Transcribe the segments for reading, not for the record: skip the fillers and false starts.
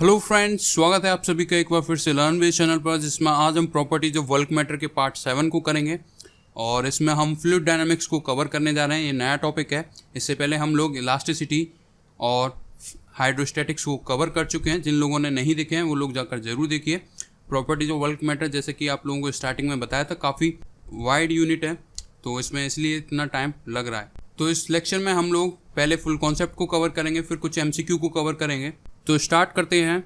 Hello friends, स्वागत है आप सभी का एक बार फिर से लर्न विद चैनल पर, जिसमें आज हम प्रॉपर्टीज ऑफ बल्क मैटर के पार्ट 7 को करेंगे और इसमें हम फ्लूइड डायनामिक्स को कवर करने जा रहे हैं। ये नया टॉपिक है। इससे पहले हम लोग इलास्टिसिटी और हाइड्रोस्टैटिक्स को कवर कर चुके हैं। जिन लोगों ने नहीं देखे हैं वो लोग जाकर जरूर देखिए। प्रॉपर्टीज ऑफ बल्क मैटर जैसे कि आप लोगों को स्टार्टिंग में बताया था, काफ़ी वाइड यूनिट है, तो इसमें इसलिए इतना टाइम लग रहा है। तो इस लेक्चर में हम लोग पहले फुल कॉन्सेप्ट को कवर करेंगे, फिर कुछ MCQ को कवर करेंगे। तो स्टार्ट करते हैं।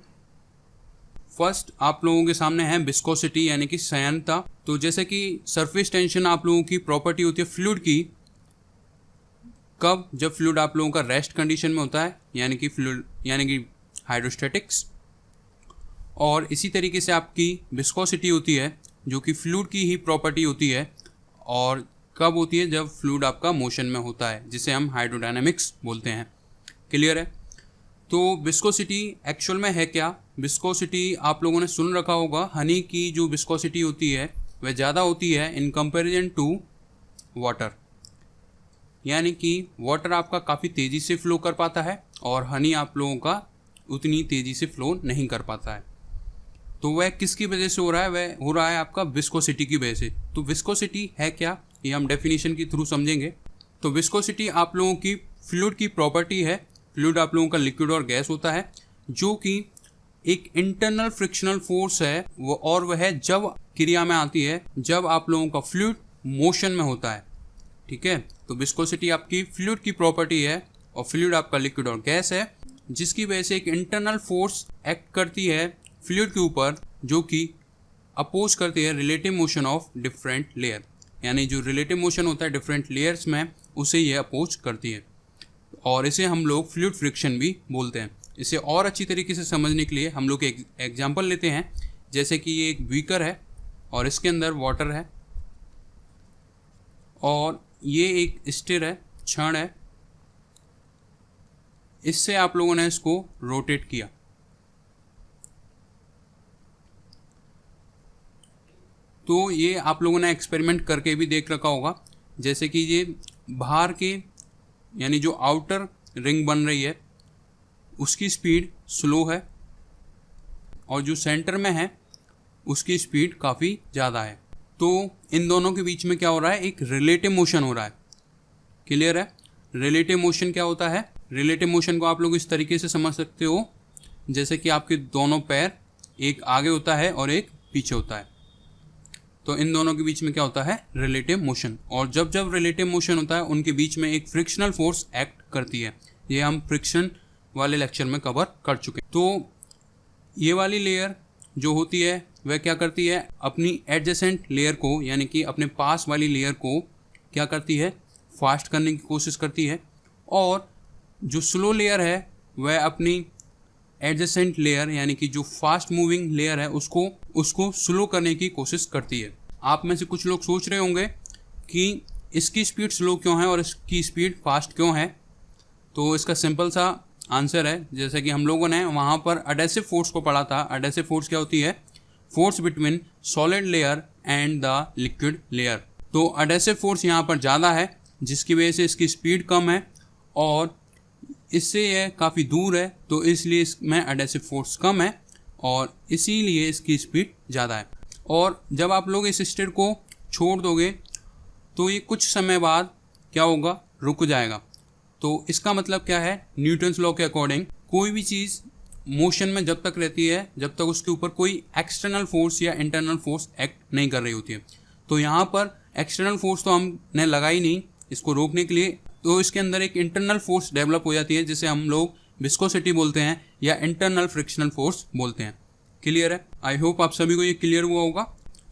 फर्स्ट आप लोगों के सामने है विस्कोसिटी यानी कि संयंत्रता। तो जैसे कि सरफेस टेंशन आप लोगों की प्रॉपर्टी होती है फ्लूइड की, कब? जब फ्लूइड आप लोगों का रेस्ट कंडीशन में होता है, यानी कि फ्लूइड यानी कि हाइड्रोस्टैटिक्स। और इसी तरीके से आपकी विस्कोसिटी होती है जो कि फ्लूइड की ही प्रॉपर्टी होती है, और कब होती है? जब फ्लूइड आपका मोशन में होता है, जिसे हम हाइड्रोडायनामिक्स बोलते हैं। क्लियर है? तो विस्कोसिटी एक्चुअल में है क्या? विस्कोसिटी आप लोगों ने सुन रखा होगा, हनी की जो विस्कोसिटी होती है वह ज़्यादा होती है इन कंपैरिजन टू वाटर। यानी कि वाटर आपका काफ़ी तेज़ी से फ्लो कर पाता है और हनी आप लोगों का उतनी तेज़ी से फ्लो नहीं कर पाता है। तो वह किसकी वजह से हो रहा है? वह हो रहा है आपका विस्कोसिटी की वजह से। तो विस्कोसिटी है क्या, ये हम डेफिनेशन के थ्रू समझेंगे। तो विस्कोसिटी आप लोगों की फ्लूइड की प्रॉपर्टी है। फ्लूइड आप लोगों का लिक्विड और गैस होता है, जो कि एक इंटरनल फ्रिक्शनल फोर्स है वो, और वह जब क्रिया में आती है जब आप लोगों का फ्लूइड मोशन में होता है। ठीक है, तो विस्कोसिटी आपकी फ्लूइड की प्रॉपर्टी है और फ्लूइड आपका लिक्विड और गैस है, जिसकी वजह से एक इंटरनल फोर्स एक्ट करती है फ्लूइड के ऊपर, जो कि अपोज करती है relative motion of different layer. यानी जो रिलेटिव मोशन होता है डिफरेंट लेयर्स में, उसे ये अपोज करती है, और इसे हम लोग फ्लूइड फ्रिक्शन भी बोलते हैं। इसे और अच्छी तरीके से समझने के लिए हम लोग एक एग्जांपल लेते हैं। जैसे कि ये एक बीकर है और इसके अंदर वाटर है, और ये एक स्टिर है, छड़ है। इससे आप लोगों ने इसको रोटेट किया, तो ये आप लोगों ने एक्सपेरिमेंट करके भी देख रखा होगा। जैसे कि ये बाहर के यानी जो आउटर रिंग बन रही है उसकी स्पीड स्लो है, और जो सेंटर में है उसकी स्पीड काफ़ी ज़्यादा है। तो इन दोनों के बीच में क्या हो रहा है? एक रिलेटिव मोशन हो रहा है। क्लियर है? रिलेटिव मोशन क्या होता है? रिलेटिव मोशन को आप लोग इस तरीके से समझ सकते हो, जैसे कि आपके दोनों पैर, एक आगे होता है और एक पीछे होता है। तो इन दोनों के बीच में क्या होता है? Relative motion. और जब जब रिलेटिव मोशन होता है उनके बीच में एक फ्रिक्शनल फोर्स एक्ट करती है। ये हम फ्रिक्शन वाले लेक्चर में कवर कर चुके हैं। तो ये वाली लेयर जो होती है वह क्या करती है? अपनी एडजेसेंट लेयर को, यानी कि अपने पास वाली लेयर को क्या करती है? फास्ट करने की कोशिश करती है। और जो स्लो लेयर है वह अपनी एडजेसेंट लेयर यानी कि जो फास्ट मूविंग लेयर है उसको स्लो करने की कोशिश करती है। आप में से कुछ लोग सोच रहे होंगे कि इसकी स्पीड स्लो क्यों है और इसकी स्पीड फास्ट क्यों है। तो इसका सिंपल सा आंसर है, जैसे कि हम लोगों ने वहाँ पर एडेसिव फोर्स को पढ़ा था। एडेसिव फोर्स क्या होती है? Force between solid layer and the liquid layer. तो एडेसिव फोर्स यहाँ पर ज़्यादा है, जिसकी वजह से इसकी स्पीड कम है, और इससे यह काफ़ी दूर है, तो इसलिए इसमें एडेसिव फोर्स कम है और इसीलिए इसकी स्पीड ज़्यादा है। और जब आप लोग इस स्टिर को छोड़ दोगे तो ये कुछ समय बाद क्या होगा? रुक जाएगा। तो इसका मतलब क्या है? न्यूटन्स लॉ के अकॉर्डिंग कोई भी चीज़ मोशन में जब तक रहती है जब तक उसके ऊपर कोई एक्सटर्नल फोर्स या इंटरनल फोर्स एक्ट नहीं कर रही होती है। तो यहाँ पर एक्सटर्नल फोर्स तो हमने लगाई नहीं इसको रोकने के लिए, तो इसके अंदर एक इंटरनल फोर्स डेवलप हो जाती है, जिसे हम लोग विस्कोसिटी बोलते हैं या इंटरनल फ्रिक्शनल फोर्स बोलते हैं। क्लियर है? आई होप आप सभी को ये क्लियर हुआ होगा।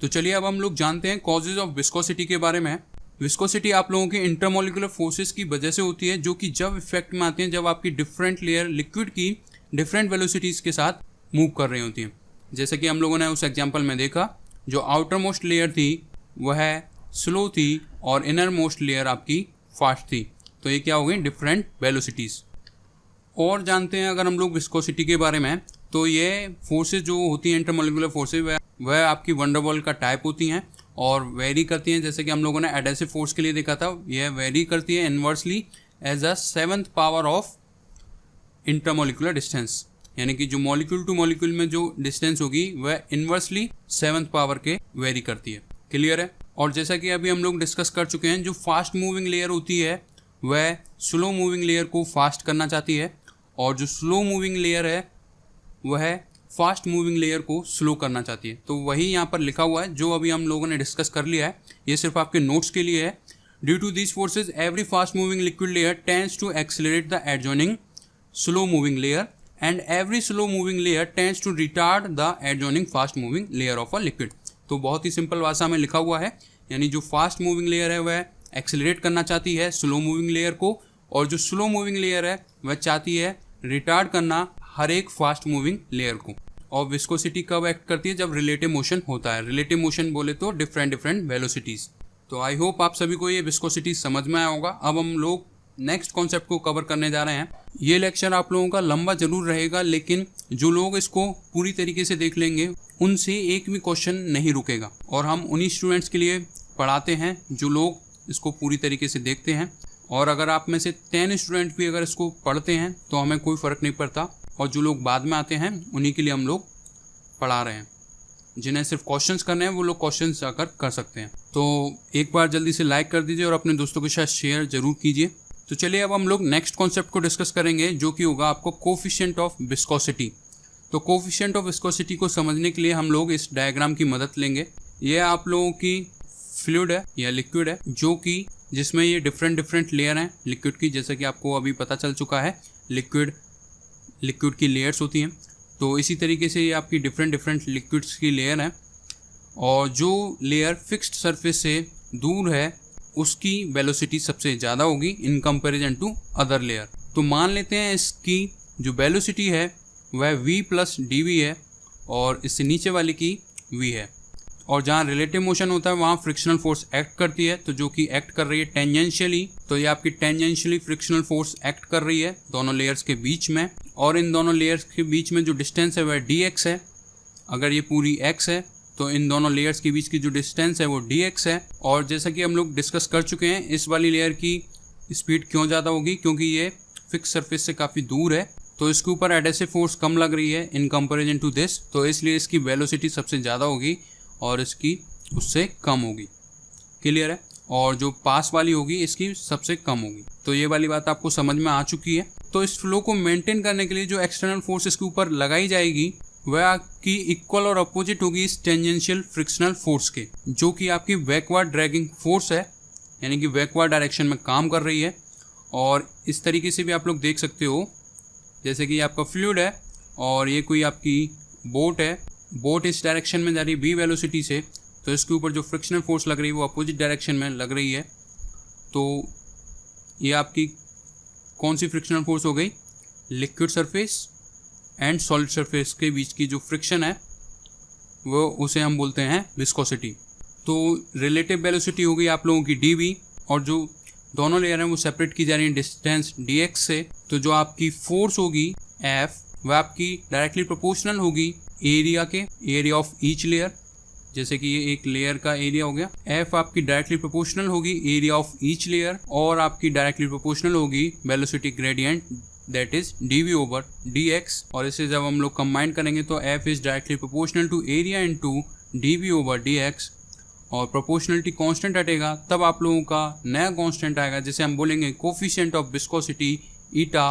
तो चलिए अब हम लोग जानते हैं कॉजेज ऑफ विस्कोसिटी के बारे में। विस्कोसिटी आप लोगों के इंटरमोलिकुलर फोर्सेस की वजह से होती है, जो कि जब इफेक्ट में आती हैं जब आपकी डिफरेंट लेयर लिक्विड की डिफरेंट वेलोसिटीज़ के साथ मूव कर रही होती हैं। जैसे कि हम लोगों ने उस एग्जाम्पल में देखा, जो आउटर मोस्ट लेयर थी वह स्लो थी और इनर मोस्ट लेयर आपकी फास्ट थी। तो ये क्या हो गई? Different velocities. और जानते हैं अगर हम लोग विस्कोसिटी के बारे में, तो ये फोर्सेज जो होती हैं इंटरमोलिकुलर फोर्सेज वह आपकी वंडर वॉल का टाइप होती हैं और वेरी करती हैं। जैसे कि हम लोगों ने एडेसिव फोर्स के लिए देखा था, यह वेरी करती है inversely as a 7th power of intermolecular distance. यानी कि जो मॉलिक्यूल टू मॉलिक्यूल में जो डिस्टेंस होगी वह इन्वर्सली 7th पावर के वेरी करती है। क्लियर है। और जैसा कि अभी हम लोग डिस्कस कर चुके हैं, जो फास्ट मूविंग लेयर होती है वह स्लो मूविंग लेयर को फास्ट करना चाहती है, और जो स्लो मूविंग लेयर है वह फास्ट मूविंग लेयर को स्लो करना चाहती है। तो वही यहाँ पर लिखा हुआ है जो अभी हम लोगों ने डिस्कस कर लिया है, ये सिर्फ आपके नोट्स के लिए है। Due to this forces every fast moving liquid layer tends to accelerate the adjoining slow moving layer and every slow moving layer tends to retard the adjoining fast moving layer of a liquid. तो बहुत ही simple भाषा में लिखा हुआ है, यानी जो fast moving layer है वह एक्सेलरेट करना चाहती है स्लो मूविंग लेयर को, और जो स्लो मूविंग लेयर है वह चाहती है रिटार्ड करना हर एक फास्ट मूविंग लेयर को। और विस्कोसिटी कब एक्ट करती है? जब रिलेटिव मोशन होता है। रिलेटिव मोशन बोले तो डिफरेंट वेलोसिटीज। तो आई होप आप सभी को ये विस्कोसिटी समझ में आया होगा। अब हम लोग नेक्स्ट कॉन्सेप्ट को कवर करने जा रहे हैं। ये लेक्चर आप लोगों का लंबा जरूर रहेगा, लेकिन जो लोग इसको पूरी तरीके से देख लेंगे उनसे एक भी क्वेश्चन नहीं रुकेगा, और हम उन्हीं स्टूडेंट्स के लिए पढ़ाते हैं जो लोग इसको पूरी तरीके से देखते हैं। और अगर आप में से 10 स्टूडेंट भी अगर इसको पढ़ते हैं तो हमें कोई फ़र्क नहीं पड़ता, और जो लोग बाद में आते हैं उन्हीं के लिए हम लोग पढ़ा रहे हैं। जिन्हें सिर्फ क्वेश्चंस करने हैं वो लोग क्वेश्चंस जाकर कर सकते हैं। तो एक बार जल्दी से लाइक कर दीजिए और अपने दोस्तों के साथ शेयर जरूर कीजिए। तो चलिए अब हम लोग नेक्स्ट कॉन्सेप्ट को डिस्कस करेंगे, जो कि होगा आपको कोफिशिएंट ऑफ विस्कोसिटी। तो कोफिशिएंट ऑफ विस्कोसिटी को समझने के लिए हम लोग इस डायग्राम की मदद लेंगे। यह आप लोगों की फ्लूइड है या लिक्विड है, जो कि जिसमें ये डिफरेंट लेयर हैं लिक्विड की। जैसे कि आपको अभी पता चल चुका है लिक्विड की लेयर्स होती हैं, तो इसी तरीके से ये आपकी डिफरेंट लिक्विड्स की लेयर है। और जो लेयर फिक्स्ड सरफेस से दूर है उसकी वेलोसिटी सबसे ज़्यादा होगी in comparison to other layer. तो मान लेते हैं इसकी जो वेलोसिटी है वह v प्लस dv है, और इससे नीचे वाले की v है। और जहाँ रिलेटिव मोशन होता है वहाँ फ्रिक्शनल फोर्स एक्ट करती है, तो जो कि एक्ट कर रही है टेंजेंशियली, तो ये आपकी टेंजेंशियली फ्रिक्शनल फोर्स एक्ट कर रही है दोनों लेयर्स के बीच में। और इन दोनों लेयर्स के बीच में जो डिस्टेंस है वह dx है। अगर ये पूरी x है तो इन दोनों लेयर्स के बीच की जो डिस्टेंस है वो dx है। और जैसा कि हम लोग डिस्कस कर चुके हैं, इस वाली लेयर की स्पीड क्यों ज़्यादा होगी? क्योंकि ये फिक्स सरफेस से काफ़ी दूर है, तो इसके ऊपर एडेसिव फोर्स कम लग रही है इन कंपैरिजन टू दिस, तो इसलिए इसकी वेलोसिटी सबसे ज़्यादा होगी और इसकी उससे कम होगी। क्लियर है। और जो पास वाली होगी इसकी सबसे कम होगी। तो ये वाली बात आपको समझ में आ चुकी है। तो इस फ्लो को मेंटेन करने के लिए जो एक्सटर्नल फोर्स इसके ऊपर लगाई जाएगी वह आपकी इक्वल और अपोजिट होगी इस टेंजेंशियल फ्रिक्शनल फोर्स के, जो कि आपकी बैकवर्ड ड्रैगिंग फोर्स है, यानी कि बैकवर्ड डायरेक्शन में काम कर रही है। और इस तरीके से भी आप लोग देख सकते हो, जैसे कि आपका फ्लूइड है और ये कोई आपकी बोट है, बोट इस डायरेक्शन में जा रही है v वेलोसिटी से, तो इसके ऊपर जो फ्रिक्शनल फोर्स लग रही है वो अपोजिट डायरेक्शन में लग रही है। तो ये आपकी कौन सी फ्रिक्शनल फोर्स हो गई? Liquid surface and solid surface के बीच की जो फ्रिक्शन है वो उसे हम बोलते हैं विस्कोसिटी। तो रिलेटिव वेलोसिटी हो गई आप लोगों की dv, और जो दोनों लेयर हैं वो सेपरेट की जा रही है डिस्टेंस dx से। तो जो आपकी फोर्स होगी F वह आपकी डायरेक्टली प्रोपोर्शनल होगी एरिया ऑफ ईच लेयर। जैसे कि ये एक लेयर का एरिया हो गया, F आपकी डायरेक्टली प्रोपोर्शनल होगी एरिया ऑफ ईच लेयर, और आपकी डायरेक्टली प्रोपोर्शनल होगी velocity gradient that is dv over dx। और इसे जब हम लोग कंबाइन करेंगे तो F is directly proportional to area into dv over dx, और प्रोपोर्शनलिटी कांस्टेंट हटेगा तब आप लोगों का नया कांस्टेंट आएगा, जिसे हम बोलेंगे coefficient of viscosity eta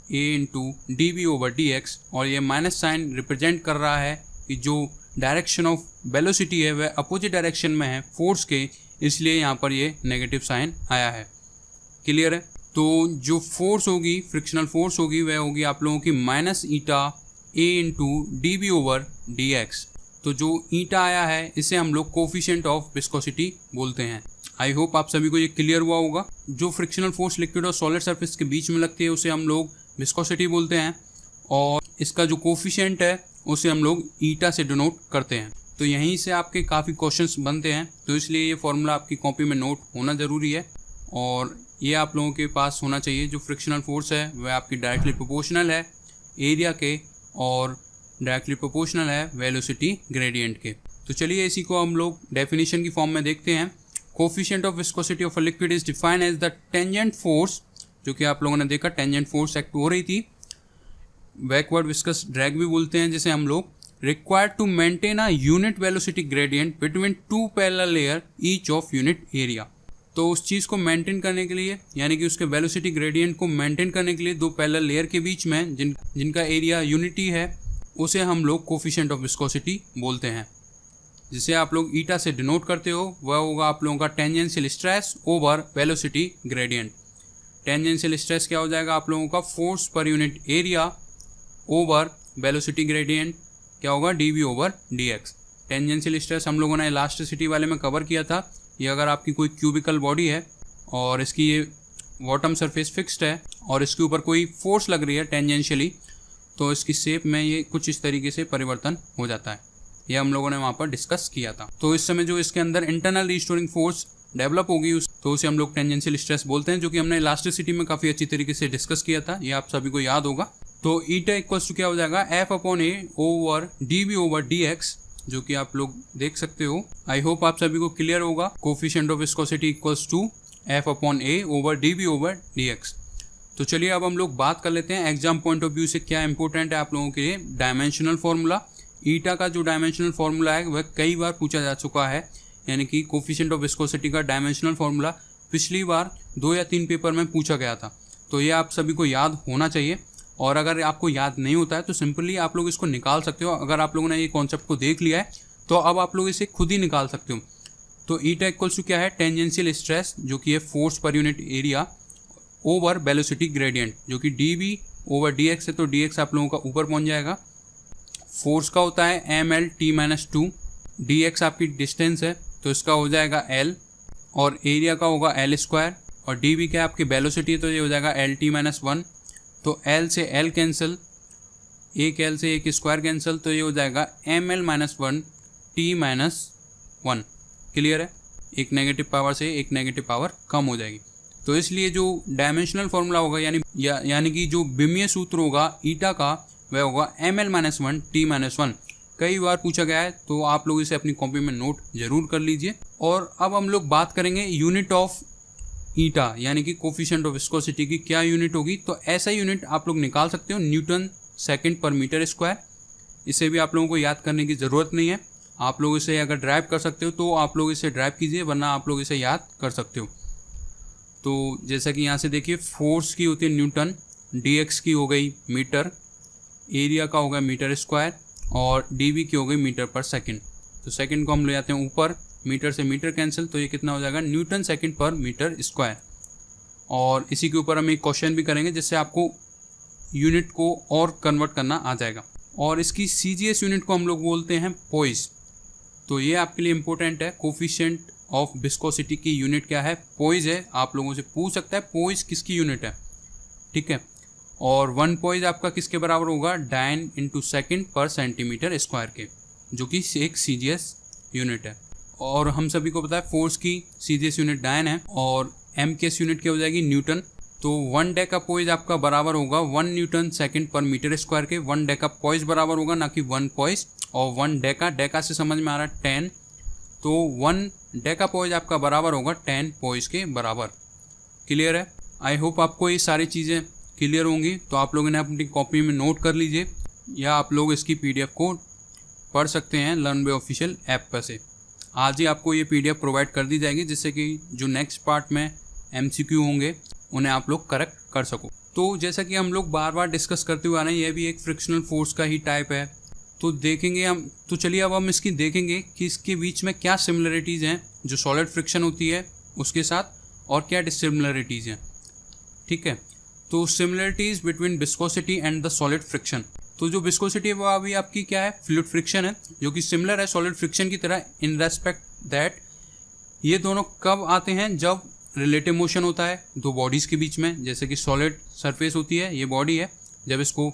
a into dv over dx। और ये माइनस साइन रिप्रेजेंट कर रहा है कि जो डायरेक्शन ऑफ वेलोसिटी है वह अपोजिट डायरेक्शन में है फोर्स के, इसलिए यहाँ पर ये नेगेटिव साइन आया है। क्लियर है। तो जो फोर्स होगी फ्रिक्शनल फोर्स होगी वह होगी आप लोगों की minus eta a into dv over dx। तो जो ईटा आया है इसे हम लोग कोफिशिएंट ऑफ विस्कोसिटी बोलते हैं। आई होप आप सभी को ये क्लियर हुआ होगा। जो फ्रिक्शनल फोर्स लिक्विड और सॉलिड सरफेस के बीच में लगती है उसे हम लोग विस्कोसिटी बोलते हैं, और इसका जो कोफिशिएंट है उसे हम लोग ईटा से डिनोट करते हैं। तो यहीं से आपके काफ़ी क्वेश्चंस बनते हैं, तो इसलिए ये फॉर्मूला आपकी कॉपी में नोट होना ज़रूरी है, और ये आप लोगों के पास होना चाहिए। जो फ्रिक्शनल फोर्स है वह आपकी डायरेक्टली प्रोपोर्शनल है एरिया के, और डायरेक्टली प्रोपोर्शनल है वेलोसिटी ग्रेडियंट के। तो चलिए इसी को हम लोग डेफिनेशन की फॉर्म में देखते हैं। Coefficient of viscosity of a liquid is defined as the tangent force, जो कि आप लोगों ने देखा टेंजेंट फोर्स एक्ट हो रही थी बैकवर्ड विस्कस ड्रैग भी बोलते हैं, जिसे हम लोग required to maintain a unit velocity gradient between two parallel layer each of unit area. तो उस चीज़ को मेंटेन करने के लिए, यानी कि उसके वेलोसिटी ग्रेडियंट को मेंटेन करने के लिए दो पैरेलल लेयर के बीच में जिनका एरिया यूनिटी है, उसे हम लोग कोफिशिएंट ऑफ विस्कोसिटी बोलते हैं, जिसे आप लोग ईटा से डिनोट करते हो। वह होगा आप लोगों का tangential stress over velocity gradient. Tangential stress क्या हो जाएगा आप लोगों का, force per unit area over velocity gradient क्या होगा, dv over dx। Tangential stress हम लोगों ने इलास्टिसिटी वाले में कवर किया था। ये अगर आपकी कोई क्यूबिकल बॉडी है और इसकी ये बॉटम सरफेस फिक्स्ड है और इसके ऊपर कोई फोर्स लग रही है टेंजेंशियली, तो इसकी शेप में ये कुछ इस तरीके से परिवर्तन हो जाता है। ये हम लोगों ने वहाँ पर डिस्कस किया था। तो इस समय जो इसके अंदर इंटरनल रिस्टोरिंग फोर्स डेवलप होगी तो उसे हम लोग टेंजेंशियल स्ट्रेस बोलते हैं, जो कि हमने इलास्टिसिटी में काफ़ी अच्छी तरीके से डिस्कस किया था। ये आप सभी को याद होगा। तो ईटा इक्वल्स टू क्या हो जाएगा, F upon A over dv over dx, जो कि आप लोग देख सकते हो। आई होप आप सभी को क्लियर होगा। Coefficient of viscosity equals to F upon A over dv over dx। तो चलिए अब हम लोग बात कर लेते हैं एग्जाम पॉइंट ऑफ व्यू से क्या इंपॉर्टेंट है आप लोगों के लिए। डायमेंशनल फॉर्मूला, ईटा का जो डायमेंशनल फॉर्मूला है वह कई बार पूछा जा चुका है, यानी कि कोफिशिएंट ऑफ विस्कोसिटी का डायमेंशनल फॉर्मूला पिछली बार 2 या 3 पेपर में पूछा गया था। तो ये आप सभी को याद होना चाहिए, और अगर आपको याद नहीं होता है तो सिंपली आप लोग इसको निकाल सकते हो। अगर आप लोगों ने ये कॉन्सेप्ट को देख लिया है तो अब आप लोग इसे खुद ही निकाल सकते हो। तो ईटा इक्वल्स टू क्या है, टेंजेंशियल स्ट्रेस जो कि है force per unit area over velocity gradient, जो कि dv ओवर dx है। तो dx आप लोगों का ऊपर पहुंच जाएगा। फोर्स का होता है mlt-2, dx आपकी डिस्टेंस है तो इसका हो जाएगा l, और एरिया का होगा l स्क्वायर, और dv क्या आपकी वेलोसिटी है तो ये हो जाएगा lt-1। तो l से l कैंसिल, एक l से एक स्क्वायर कैंसिल, तो ये हो जाएगा ml-1 t-1। क्लियर है, एक नेगेटिव पावर से एक नेगेटिव पावर कम हो जाएगी। तो इसलिए जो डायमेंशनल फॉर्मूला होगा यानी कि जो विमीय सूत्र होगा ईटा का वह होगा ml-1 t-1। कई बार पूछा गया है, तो आप लोग इसे अपनी कॉपी में नोट जरूर कर लीजिए। और अब हम लोग बात करेंगे यूनिट ऑफ ईटा, यानी कि कोफिशिएंट ऑफ विस्कोसिटी की क्या यूनिट होगी। तो ऐसा यूनिट आप लोग निकाल सकते हो, न्यूटन सेकंड पर मीटर स्क्वायर। इसे भी आप लोगों को याद करने की ज़रूरत नहीं है। आप लोग इसे अगर ड्राइव कर सकते हो तो आप लोग इसे ड्राइव कीजिए, वरना आप लोग इसे याद कर सकते हो। तो जैसा कि यहाँ से देखिए, फोर्स की होती है न्यूटन, dx की हो गई मीटर, एरिया का होगा मीटर स्क्वायर, और dv की हो गई मीटर पर सेकंड। तो सेकंड को हम ले जाते हैं ऊपर, मीटर से मीटर कैंसिल, तो ये कितना हो जाएगा, न्यूटन सेकंड पर मीटर स्क्वायर। और इसी के ऊपर हम एक क्वेश्चन भी करेंगे जिससे आपको यूनिट को और कन्वर्ट करना आ जाएगा। और इसकी CGS यूनिट को हम लोग बोलते हैं पोइज। तो ये आपके लिए इंपॉर्टेंट है। कोफिशिएंट ऑफ विस्कोसिटी की यूनिट क्या है, पोइज है। आप लोगों से पूछ सकता है पोइज किसकी यूनिट है, ठीक है। और 1 पोइज आपका किसके बराबर होगा, डायन इंटू सेकेंड पर सेंटीमीटर स्क्वायर के, जो कि एक CGS यूनिट है। और हम सभी को पता है फोर्स की CGS यूनिट डायन है, और MKS यूनिट क्या हो जाएगी, न्यूटन। तो 1 डेका पोइज आपका बराबर होगा 1 न्यूटन सेकंड पर मीटर स्क्वायर के। 1 डेका पोइज बराबर होगा, ना कि 1 पोइज। और 1 डेका से समझ में आ रहा है 10, तो 1 डेका पोइज आपका बराबर होगा 10 पोइज के बराबर। क्लियर है। आई होप आपको ये सारी चीज़ें क्लियर होंगी। तो आप लोगों ने अपनी कॉपी में नोट कर लीजिए, या आप लोग इसकी PDF को पढ़ सकते हैं लर्न बाय ऑफिशियल ऐप पर से। आज ही आपको ये PDF प्रोवाइड कर दी जाएगी, जिससे कि जो नेक्स्ट पार्ट में MCQ होंगे उन्हें आप लोग करेक्ट कर सको। तो जैसा कि हम लोग बार बार डिस्कस करते हुए आ रहे हैं, यह भी एक फ्रिक्शनल फोर्स का ही टाइप है। तो देखेंगे हम, तो चलिए अब हम इसकी देखेंगे कि इसके बीच में क्या सिमिलरिटीज़ हैं जो सॉलिड फ्रिक्शन होती है उसके साथ, और क्या डिसिमिलरिटीज़ हैं, ठीक है। तो similarities between viscosity and the solid friction. तो जो विस्कोसिटी है वो अभी आपकी क्या है, फ्लूइड फ्रिक्शन है, जो कि सिमिलर है सॉलिड फ्रिक्शन की तरह इन रेस्पेक्ट दैट ये दोनों कब आते हैं, जब रिलेटिव मोशन होता है दो बॉडीज़ के बीच में। जैसे कि सॉलिड सरफेस होती है, ये बॉडी है, जब इसको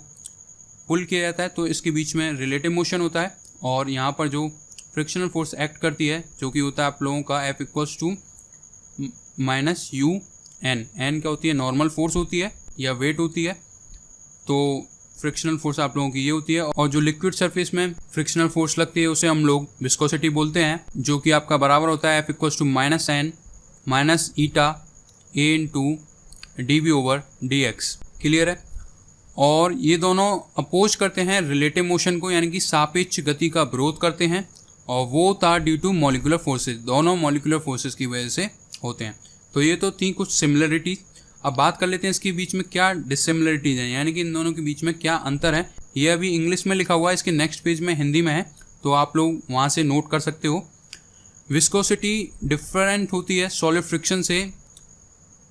पुल किया जाता है तो इसके बीच में रिलेटिव मोशन होता है, और यहाँ पर जो फ्रिक्शनल फोर्स एक्ट करती है जो कि होता है आप लोगों का F equals to -UN। N क्या होती है, नॉर्मल फोर्स होती है या वेट होती है। तो फ्रिक्शनल फोर्स आप लोगों की ये होती है। और जो लिक्विड सरफेस में फ्रिक्शनल फोर्स लगती है उसे हम लोग विस्कोसिटी बोलते हैं, जो कि आपका बराबर होता है F equals to -N minus eta A into dv over dx। Clear है। और ये दोनों अपोज करते हैं रिलेटिव मोशन को, यानी कि सापेक्ष गति का विरोध करते हैं, और वो था ड्यू टू मॉलिक्यूलर फोर्सेस, दोनों मॉलिक्यूलर फोर्सेस की वजह से होते हैं। तो ये तो थी कुछ सिमिलरिटीज। अब बात कर लेते हैं इसके बीच में क्या डिसिमिलरिटीज हैं, यानी कि इन दोनों के बीच में क्या अंतर है। ये अभी इंग्लिश में लिखा हुआ है, इसके नेक्स्ट पेज में हिंदी में है, तो आप लोग वहाँ से नोट कर सकते हो। विस्कोसिटी डिफरेंट होती है सॉलिड फ्रिक्शन से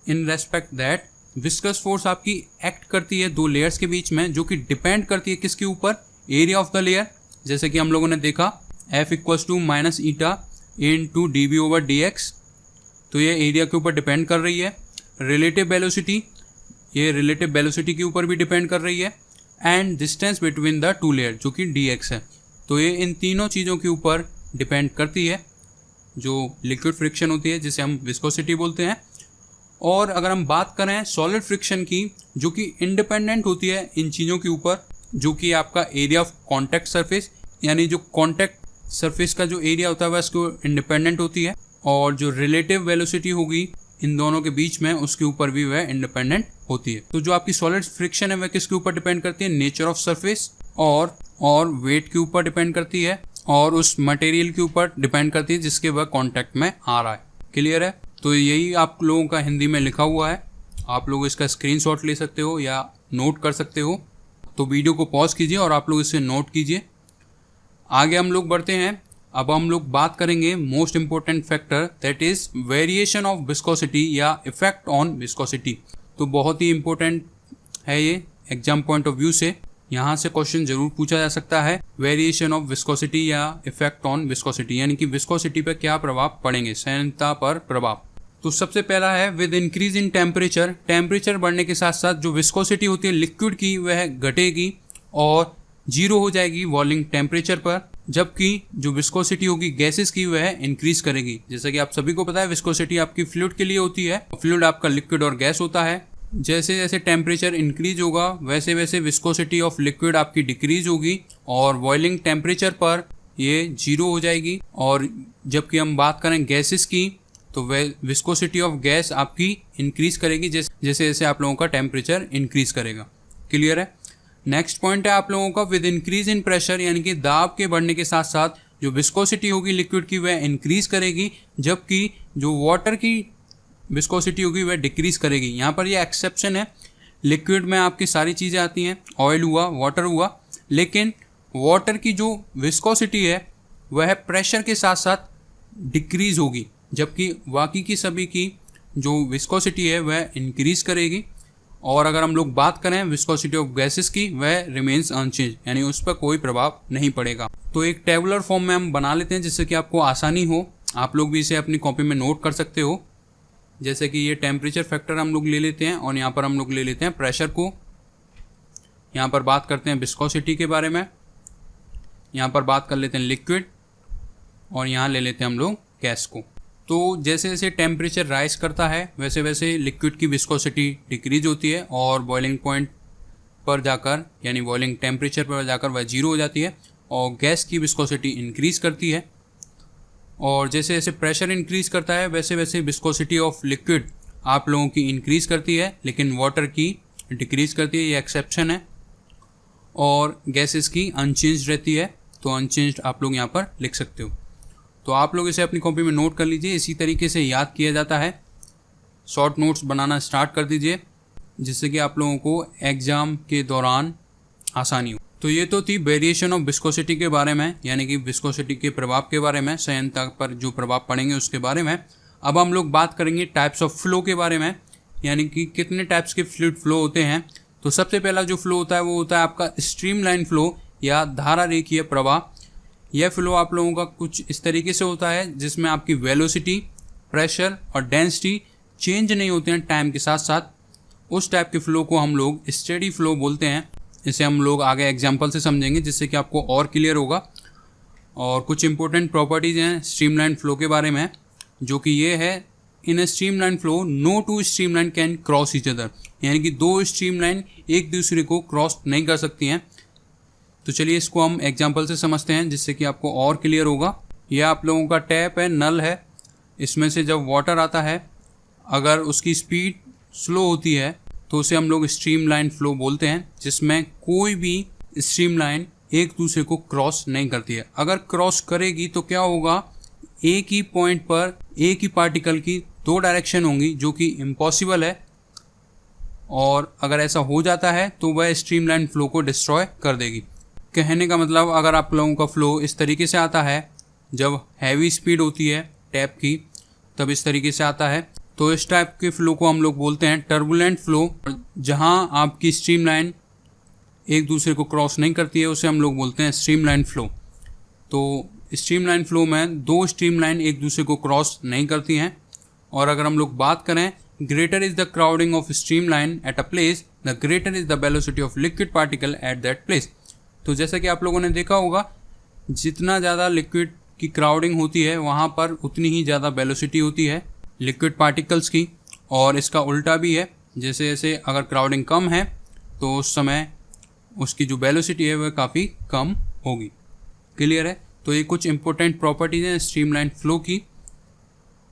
in respect that viscous force आपकी एक्ट करती है दो लेयर्स के बीच में, जो कि डिपेंड करती है किसके ऊपर, एरिया ऑफ द लेयर। जैसे कि हम लोगों ने देखा F equals to minus eta into D B over D X, तो ये एरिया के ऊपर डिपेंड कर रही है। रिलेटिव वेलोसिटी, ये रिलेटिव वेलोसिटी के ऊपर भी डिपेंड कर रही है। And distance between the two layer, जो कि डी एक्स है, तो ये इन तीनों चीज़ों के ऊपर डिपेंड करती है जो लिक्विड फ्रिक्शन होती है, जिसे हम विस्कोसिटी बोलते हैं। और अगर हम बात करें सॉलिड फ्रिक्शन की, जो कि इंडिपेंडेंट होती है इन चीज़ों के ऊपर, जो कि आपका एरिया ऑफ कॉन्टैक्ट सरफेस, यानी जो कॉन्टैक्ट सरफेस का जो एरिया होता है वह इसको इंडिपेंडेंट होती है, और जो रिलेटिव वेलोसिटी होगी इन दोनों के बीच में उसके ऊपर भी वह इंडिपेंडेंट होती है। तो जो आपकी सॉलिड फ्रिक्शन है वह किसके ऊपर डिपेंड करती है, नेचर ऑफ सरफेस और वेट के ऊपर डिपेंड करती है, और उस मटेरियल के ऊपर डिपेंड करती है जिसके वह कांटेक्ट में आ रहा है। क्लियर है? तो यही आप लोगों का हिंदी में लिखा हुआ है, आप लोग इसका स्क्रीनशॉट ले सकते हो या नोट कर सकते हो। तो वीडियो को पॉज कीजिए और आप लोग इसे नोट कीजिए। आगे हम लोग बढ़ते हैं। अब हम लोग बात करेंगे most important factor, that is variation of viscosity या इफेक्ट ऑन विस्कोसिटी। तो बहुत ही इंपॉर्टेंट है ये एग्जाम पॉइंट ऑफ व्यू से, यहाँ से क्वेश्चन जरूर पूछा जा सकता है। वेरिएशन ऑफ विस्कोसिटी या इफेक्ट ऑन विस्कोसिटी, यानी कि विस्कोसिटी पर क्या प्रभाव पड़ेंगे, संयंत्रता पर प्रभाव। तो सबसे पहला है with increase in temperature, temperature बढ़ने के साथ साथ जो विस्कोसिटी होती है लिक्विड की वह घटेगी और जीरो हो जाएगी बॉइलिंग टेम्परेचर पर, जबकि जो विस्कोसिटी होगी गैसेस की वह इंक्रीज करेगी। जैसा कि आप सभी को पता है विस्कोसिटी आपकी फ्लूइड के लिए होती है, फ्लूइड आपका लिक्विड और गैस होता है। जैसे जैसे टेम्परेचर इंक्रीज होगा वैसे वैसे विस्कोसिटी ऑफ लिक्विड आपकी डिक्रीज होगी और बॉइलिंग टेम्परेचर पर ये जीरो हो जाएगी। और जबकि हम बात करें गैसेस की तो वह विस्कोसिटी ऑफ गैस आपकी इंक्रीज करेगी जैसे जैसे आप लोगों का टेम्परेचर इंक्रीज करेगा। क्लियर है? नेक्स्ट पॉइंट है आप लोगों का विद इंक्रीज इन प्रेशर, यानी कि दाब के बढ़ने के साथ साथ जो विस्कोसिटी होगी लिक्विड की वह इंक्रीज करेगी, जबकि जो वाटर की विस्कोसिटी होगी वह डिक्रीज करेगी। यहाँ पर ये एक्सेप्शन है, लिक्विड में आपकी सारी चीज़ें आती हैं, ऑयल हुआ, वाटर हुआ, लेकिन वाटर की जो विस्कोसिटी है वह प्रेशर के साथ साथ डिक्रीज होगी, जबकि बाकी की सभी की जो विस्कोसिटी है वह इंक्रीज करेगी। और अगर हम लोग बात करें विस्कोसिटी ऑफ गैसेस की, वह रिमेन्स अनचेंज, यानी उस पर कोई प्रभाव नहीं पड़ेगा। तो एक टेबुलर फॉर्म में हम बना लेते हैं जिससे कि आपको आसानी हो, आप लोग भी इसे अपनी कॉपी में नोट कर सकते हो। जैसे कि ये टेम्परेचर फैक्टर हम लोग ले लेते हैं और यहाँ पर हम लोग ले लेते हैं प्रेशर को, यहाँ पर बात करते हैं विस्कोसिटी के बारे में, यहाँ पर बात कर लेते हैं लिक्विड, और यहाँ ले लेते हैं हम लोग गैस को। तो जैसे जैसे टेम्परेचर राइज करता है वैसे वैसे लिक्विड की विस्कोसिटी डिक्रीज होती है और बॉइलिंग पॉइंट पर जाकर, यानी बॉइलिंग टेम्परेचर पर जाकर वह जीरो हो जाती है, और गैस की विस्कोसिटी इंक्रीज करती है। और जैसे जैसे प्रेशर इंक्रीज करता है वैसे वैसे विस्कोसिटी ऑफ लिक्विड आप लोगों की इंक्रीज करती है, लेकिन वाटर की डिक्रीज करती है, ये एक्सेप्शन है। और गैसेस की अनचेंज रहती है, तो अनचेंज्ड आप लोग यहाँ पर लिख सकते हो। तो आप लोग इसे अपनी कॉपी में नोट कर लीजिए, इसी तरीके से याद किया जाता है। शॉर्ट नोट्स बनाना स्टार्ट कर दीजिए जिससे कि आप लोगों को एग्ज़ाम के दौरान आसानी हो। तो ये तो थी वेरिएशन ऑफ विस्कोसिटी के बारे में, यानी कि विस्कोसिटी के प्रभाव के बारे में, संयंत्रता पर जो प्रभाव पड़ेंगे उसके बारे में। अब हम लोग बात करेंगे टाइप्स ऑफ फ्लो के बारे में, यानी कि कितने टाइप्स के फ्लूइड फ्लो होते हैं। तो सबसे पहला जो फ्लो होता है वो होता है आपका स्ट्रीमलाइन फ्लो या धारा रेखीय प्रवाह। यह फ्लो आप लोगों का कुछ इस तरीके से होता है जिसमें आपकी वेलोसिटी, प्रेशर और डेंसिटी चेंज नहीं होते हैं टाइम के साथ साथ। उस टाइप के फ्लो को हम लोग स्टेडी फ्लो बोलते हैं। इसे हम लोग आगे एग्जांपल से समझेंगे जिससे कि आपको और क्लियर होगा। और कुछ इंपॉर्टेंट प्रॉपर्टीज़ हैं स्ट्रीमलाइन फ्लो के बारे में, जो कि ये है, in a streamline flow no two streamline can cross each other, यानी कि दो स्ट्रीमलाइन एक दूसरे को क्रॉस नहीं कर सकती हैं। तो चलिए इसको हम एग्जांपल से समझते हैं जिससे कि आपको और क्लियर होगा। यह आप लोगों का टैप है, नल है, इसमें से जब वाटर आता है अगर उसकी स्पीड स्लो होती है तो उसे हम लोग स्ट्रीमलाइन फ्लो बोलते हैं, जिसमें कोई भी स्ट्रीमलाइन एक दूसरे को क्रॉस नहीं करती है। अगर क्रॉस करेगी तो क्या होगा, एक ही पॉइंट पर एक ही पार्टिकल की दो डायरेक्शन होंगी, जो कि इम्पॉसिबल है। और अगर ऐसा हो जाता है तो वह स्ट्रीमलाइन फ्लो को डिस्ट्रॉय कर देगी। कहने का मतलब, अगर आप लोगों का फ्लो इस तरीके से आता है, जब हैवी स्पीड होती है टैप की तब इस तरीके से आता है, तो इस टाइप के फ्लो को हम लोग बोलते हैं टर्बुलेंट फ्लो। जहां आपकी स्ट्रीमलाइन एक दूसरे को क्रॉस नहीं करती है उसे हम लोग बोलते हैं स्ट्रीमलाइन फ्लो। तो स्ट्रीमलाइन फ्लो में दो स्ट्रीमलाइन एक दूसरे को क्रॉस नहीं करती हैं। और अगर हम लोग बात करें, greater is the crowding of streamline at a place, the greater is the velocity of liquid particle at that place. तो जैसा कि आप लोगों ने देखा होगा, जितना ज़्यादा लिक्विड की क्राउडिंग होती है वहाँ पर उतनी ही ज़्यादा वेलोसिटी होती है लिक्विड पार्टिकल्स की। और इसका उल्टा भी है, जैसे जैसे अगर क्राउडिंग कम है तो उस समय उसकी जो वेलोसिटी है वह काफ़ी कम होगी। क्लियर है? तो ये कुछ इंपॉर्टेंट प्रॉपर्टीज हैं स्ट्रीमलाइन फ्लो की।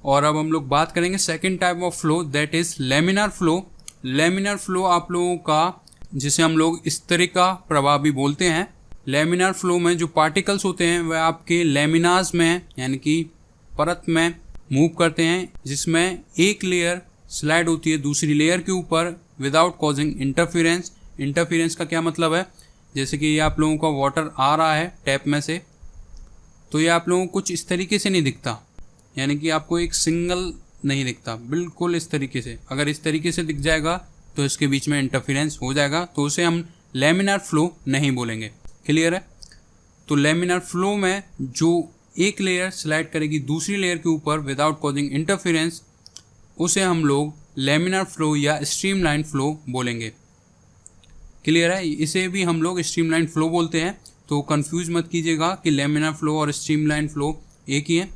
और अब हम लोग बात करेंगे second type of flow, that is laminar flow. Laminar flow आप लोगों का, जिसे हम लोग इस तरह का प्रवाह भी बोलते हैं। लेमिनार फ्लो में जो पार्टिकल्स होते हैं वह आपके लेमिनाज में, यानी कि परत में मूव करते हैं, जिसमें एक लेयर स्लाइड होती है दूसरी लेयर के ऊपर विदाउट कॉजिंग इंटरफेरेंस। इंटरफेरेंस का क्या मतलब है, जैसे कि ये आप लोगों का वाटर आ रहा है टैप में से, तो ये आप लोगों को कुछ इस तरीके से नहीं दिखता, यानी कि आपको एक सिंगल नहीं दिखता, बिल्कुल इस तरीके से। अगर इस तरीके से दिख जाएगा तो इसके बीच में इंटरफेरेंस हो जाएगा, तो उसे हम लेमिनार फ्लो नहीं बोलेंगे। क्लियर है? तो लेमिनार फ्लो में जो एक लेयर स्लाइड करेगी दूसरी लेयर के ऊपर विदाउट कॉजिंग इंटरफेरेंस, उसे हम लोग लेमिनार फ्लो या स्ट्रीमलाइन फ्लो बोलेंगे। क्लियर है? इसे भी हम लोग स्ट्रीमलाइन फ्लो बोलते हैं, तो कंफ्यूज मत कीजिएगा कि लेमिनार फ्लो और स्ट्रीमलाइन फ्लो एक ही है।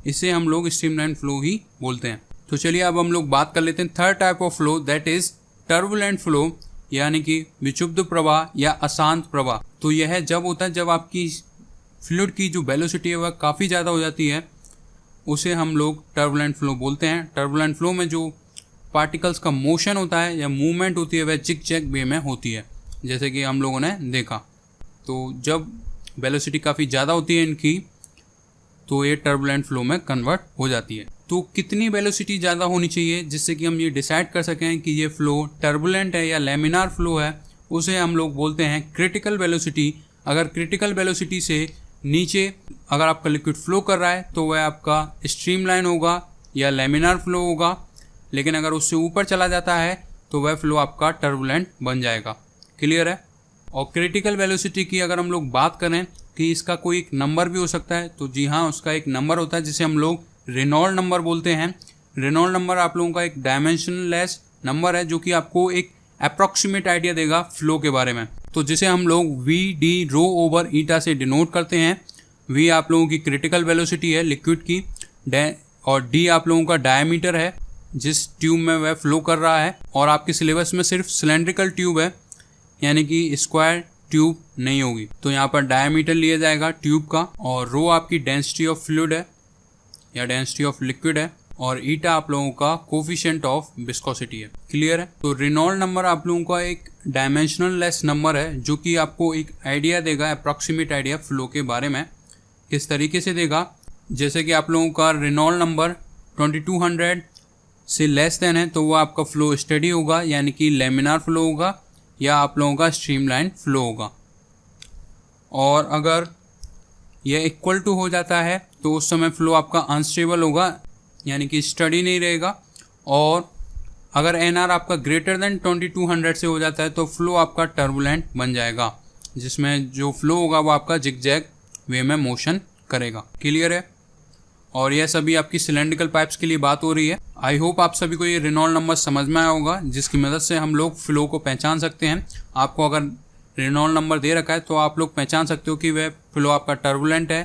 इसे हम लोग स्ट्रीमलाइन फ्लो ही बोलते हैं। तो चलिए अब हम लोग बात कर लेते हैं third type of flow, that is turbulent flow, यानी कि विक्षुब्ध प्रवाह या अशांत प्रवाह। तो यह जब होता है जब आपकी फ्लूइड की जो वेलोसिटी है वह काफ़ी ज़्यादा हो जाती है, उसे हम लोग टर्बुलेंट फ्लो बोलते हैं। टर्बुलेंट फ्लो में जो पार्टिकल्स का मोशन होता है या मूवमेंट होती है वह जिग-जैग वे में होती है, जैसे कि हम लोगों ने देखा। तो जब वेलोसिटी काफ़ी ज़्यादा होती है इनकी, तो ये टर्बुलेंट फ्लो में कन्वर्ट हो जाती है। तो कितनी वेलोसिटी ज़्यादा होनी चाहिए जिससे कि हम ये डिसाइड कर सकें कि ये फ्लो टर्बुलेंट है या लेमिनार फ्लो है, उसे हम लोग बोलते हैं क्रिटिकल वेलोसिटी। अगर क्रिटिकल वेलोसिटी से नीचे अगर आपका लिक्विड फ्लो कर रहा है तो वह आपका स्ट्रीमलाइन होगा या लेमिनार फ्लो होगा, लेकिन अगर उससे ऊपर चला जाता है तो वह फ्लो आपका टर्बुलेंट बन जाएगा। क्लियर है? और क्रिटिकल वेलोसिटी की अगर हम लोग बात करें कि इसका कोई एक नंबर भी हो सकता है, तो जी हाँ, उसका एक नंबर होता है जिसे हम लोग रेनॉल्ड नंबर बोलते हैं। रेनॉल्ड नंबर आप लोगों का एक डायमेंशनलेस नंबर है जो कि आपको एक अप्रॉक्सीमेट आइडिया देगा फ्लो के बारे में। तो जिसे हम लोग वी डी रो ओवर ईटा से डिनोट करते हैं। वी आप लोगों की क्रिटिकल वेलोसिटी है लिक्विड की, और डी आप लोगों का डायमीटर है जिस ट्यूब में वह फ्लो कर रहा है। और आपके सिलेबस में सिर्फ सिलेंड्रिकल ट्यूब है, यानी कि स्क्वायर ट्यूब नहीं होगी। तो यहाँ पर डायमीटर लिया जाएगा ट्यूब का, और रो आपकी डेंसिटी ऑफ फ्लूइड है या डेंसिटी ऑफ लिक्विड है, और ईटा आप लोगों का कोफिशिएंट ऑफ विस्कोसिटी है। क्लियर है? तो रेनॉल्ड नंबर आप लोगों का एक डायमेंशनल लेस नंबर है जो कि आपको एक आइडिया देगा, अप्रॉक्सीमेट आइडिया फ्लो के बारे में। किस तरीके से देगा, जैसे कि आप लोगों का रेनॉल्ड नंबर 2200 से लेस देन है तो वो आपका फ्लो स्टेडी होगा, यानी कि लेमिनार फ्लो होगा, या आप लोगों का स्ट्रीमलाइन फ्लो होगा। और अगर यह इक्वल टू हो जाता है तो उस समय फ्लो आपका अनस्टेबल होगा, यानी कि स्टडी नहीं रहेगा। और अगर एनआर आपका ग्रेटर देन 2200 से हो जाता है तो फ्लो आपका टर्बुलेंट बन जाएगा, जिसमें जो फ्लो होगा वो आपका जिग-जैग वे में मोशन करेगा। क्लियर है? और यह सभी आपकी सिलेंड्रिकल पाइप्स के लिए बात हो रही है। आई होप आप सभी को ये रेनॉल्ड नंबर समझ में आया होगा, जिसकी मदद से हम लोग फ्लो को पहचान सकते हैं। आपको अगर रेनॉल्ड नंबर दे रखा है तो आप लोग पहचान सकते हो कि वह फ्लो आपका टर्बुलेंट है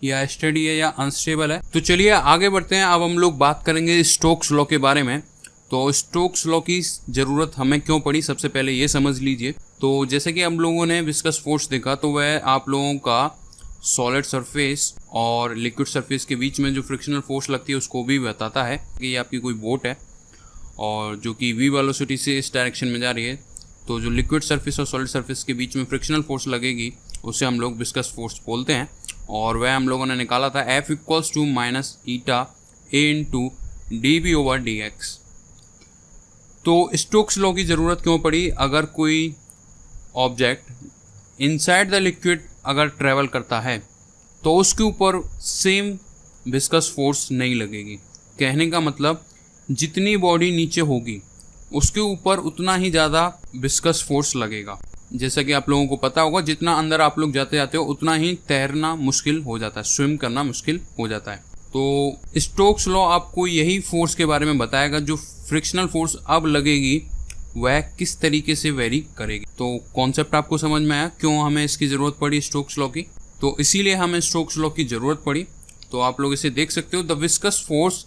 या स्टेडी है या अनस्टेबल है। तो चलिए आगे बढ़ते हैं। अब हम लोग बात करेंगे स्टोक्स लॉ के बारे में। तो स्टोक्स लॉ की ज़रूरत हमें क्यों पड़ी, सबसे पहले ये समझ लीजिए। तो जैसे कि हम लोगों ने विस्कस फोर्स देखा, तो वह आप लोगों का सॉलिड सरफेस और लिक्विड सरफेस के बीच में जो फ्रिक्शनल फोर्स लगती है उसको भी बताता है कि ये आपकी कोई बोट है। और जो कि v वेलोसिटी से इस डायरेक्शन में जा रही है, तो जो लिक्विड सरफेस और सॉलिड सरफेस के बीच में फ्रिक्शनल फोर्स लगेगी उसे हम लोग विस्कस फोर्स बोलते हैं। और वह हम लोगों ने निकाला था F equals to minus eta A into dV/dx। तो स्टोक्स लॉ की ज़रूरत क्यों पड़ी? अगर कोई ऑब्जेक्ट इनसाइड द लिक्विड अगर ट्रैवल करता है तो उसके ऊपर सेम विस्कस फोर्स नहीं लगेगी। कहने का मतलब जितनी बॉडी नीचे होगी उसके ऊपर उतना ही ज़्यादा विस्कस फोर्स लगेगा। जैसा कि आप लोगों को पता होगा, जितना अंदर आप लोग जाते जाते हो उतना ही तैरना मुश्किल हो जाता है, स्विम करना मुश्किल हो जाता है। तो स्टोक्स लॉ आपको यही फोर्स के बारे में बताएगा, जो फ्रिक्शनल फोर्स अब लगेगी वह किस तरीके से वेरी करेगी। तो कॉन्सेप्ट आपको समझ में आया क्यों हमें इसकी ज़रूरत पड़ी स्टोक्स लॉ की? तो इसीलिए हमें स्टोक्स लॉ की ज़रूरत पड़ी। तो आप लोग इसे देख सकते हो, the viscous force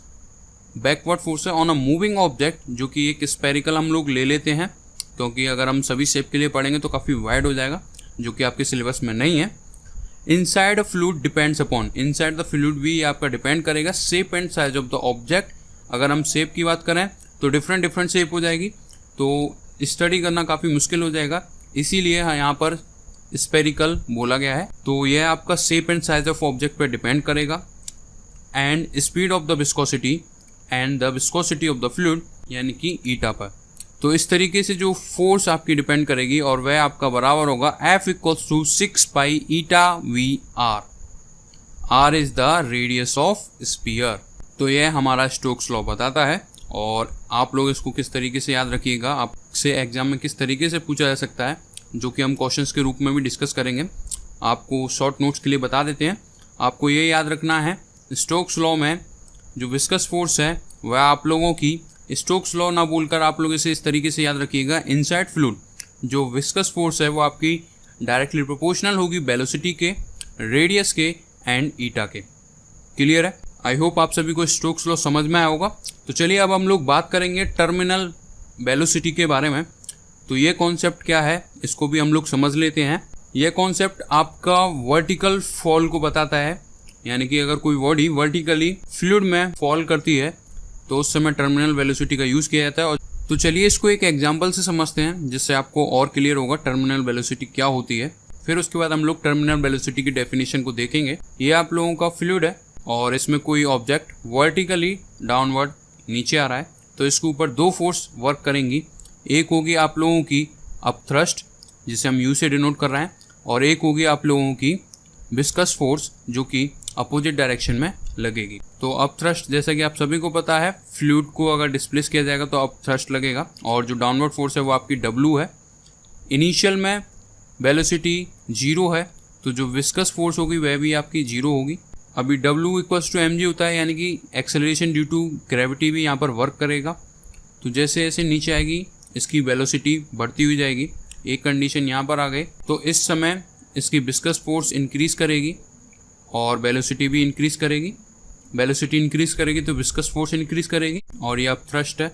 backward force है ऑन अ मूविंग ऑब्जेक्ट, जो कि एक स्पेरिकल हम लोग ले लेते हैं, क्योंकि अगर हम सभी शेप के लिए पढ़ेंगे तो काफ़ी वाइड हो जाएगा, जो कि आपके सिलेबस में नहीं है। Inside a fluid depends upon, inside the fluid भी आपका डिपेंड करेगा shape and size of the object. अगर हम शेप की बात करें तो डिफरेंट डिफरेंट शेप हो जाएगी, तो स्टडी करना काफ़ी मुश्किल हो जाएगा, इसीलिए यहाँ पर स्पेरिकल बोला गया है। तो यह आपका shape and size of object पर डिपेंड करेगा। And speed of the viscosity and the viscosity of the fluid यानी कि ईटा पर। तो इस तरीके से जो फोर्स आपकी डिपेंड करेगी और वह आपका बराबर होगा F equals to 6 pi eta VR। R is the radius of sphere. तो यह हमारा स्टोक्स लॉ बताता है। और आप लोग इसको किस तरीके से याद रखिएगा, आपसे एग्जाम में किस तरीके से पूछा जा सकता है, जो कि हम क्वेश्चंस के रूप में भी डिस्कस करेंगे। आपको शॉर्ट नोट्स के लिए बता देते हैं। आपको ये याद रखना है, स्टोक्स लॉ में जो विस्कस फोर्स है वह आप लोगों की, स्टोक्स लॉ ना बोलकर आप लोग इसे इस तरीके से याद रखिएगा, इनसाइड फ्लूइड जो विस्कस फोर्स है वो आपकी डायरेक्टली प्रोपोर्शनल होगी वेलोसिटी के, रेडियस के एंड ईटा के। क्लियर है? आई होप आप सभी को स्टोक्स लॉ समझ में आया होगा। तो चलिए अब हम लोग बात करेंगे टर्मिनल वेलोसिटी के बारे में। तो ये कॉन्सेप्ट क्या है इसको भी हम लोग समझ लेते हैं। यह कॉन्सेप्ट आपका वर्टिकल फॉल को बताता है, यानी कि अगर कोई बॉडी वर्टिकली फ्लूइड में फॉल करती है तो उस समय टर्मिनल वेलोसिटी का यूज़ किया जाता है। और तो चलिए इसको एक एग्जांपल से समझते हैं, जिससे आपको और क्लियर होगा टर्मिनल वेलोसिटी क्या होती है। फिर उसके बाद हम लोग टर्मिनल वेलोसिटी की डेफिनेशन को देखेंगे। ये आप लोगों का फ्लूइड है और इसमें कोई ऑब्जेक्ट वर्टिकली डाउनवर्ड नीचे आ रहा है, तो इसके ऊपर दो फोर्स वर्क करेंगी। एक होगी आप लोगों की अप थ्रस्ट, जिसे हम यू से डिनोट कर रहे हैं, और एक होगी आप लोगों की विस्कस फोर्स, जो कि अपोजिट डायरेक्शन में लगेगी। तो अप थ्रस्ट जैसा कि आप सभी को पता है, फ्लूइड को अगर डिस्प्लेस किया जाएगा तो अप थ्रस्ट लगेगा, और जो डाउनवर्ड फोर्स है वो आपकी W है। इनिशियल में वेलोसिटी 0 है, तो जो विस्कस फोर्स होगी वह भी आपकी 0 होगी। अभी W इक्वल्स टू mg होता है, यानी कि एक्सेलरेशन ड्यू टू ग्रेविटी भी यहाँ पर वर्क करेगा। तो जैसे जैसे नीचे आएगी इसकी वेलोसिटी बढ़ती हुई जाएगी। एक कंडीशन यहाँ पर आ गई, तो इस समय इसकी विस्कस फोर्स इंक्रीज करेगी और वेलोसिटी भी इंक्रीज करेगी। वेलोसिटी इंक्रीज करेगी तो विस्कस फोर्स इंक्रीज करेगी। और ये अब थ्रस्ट है,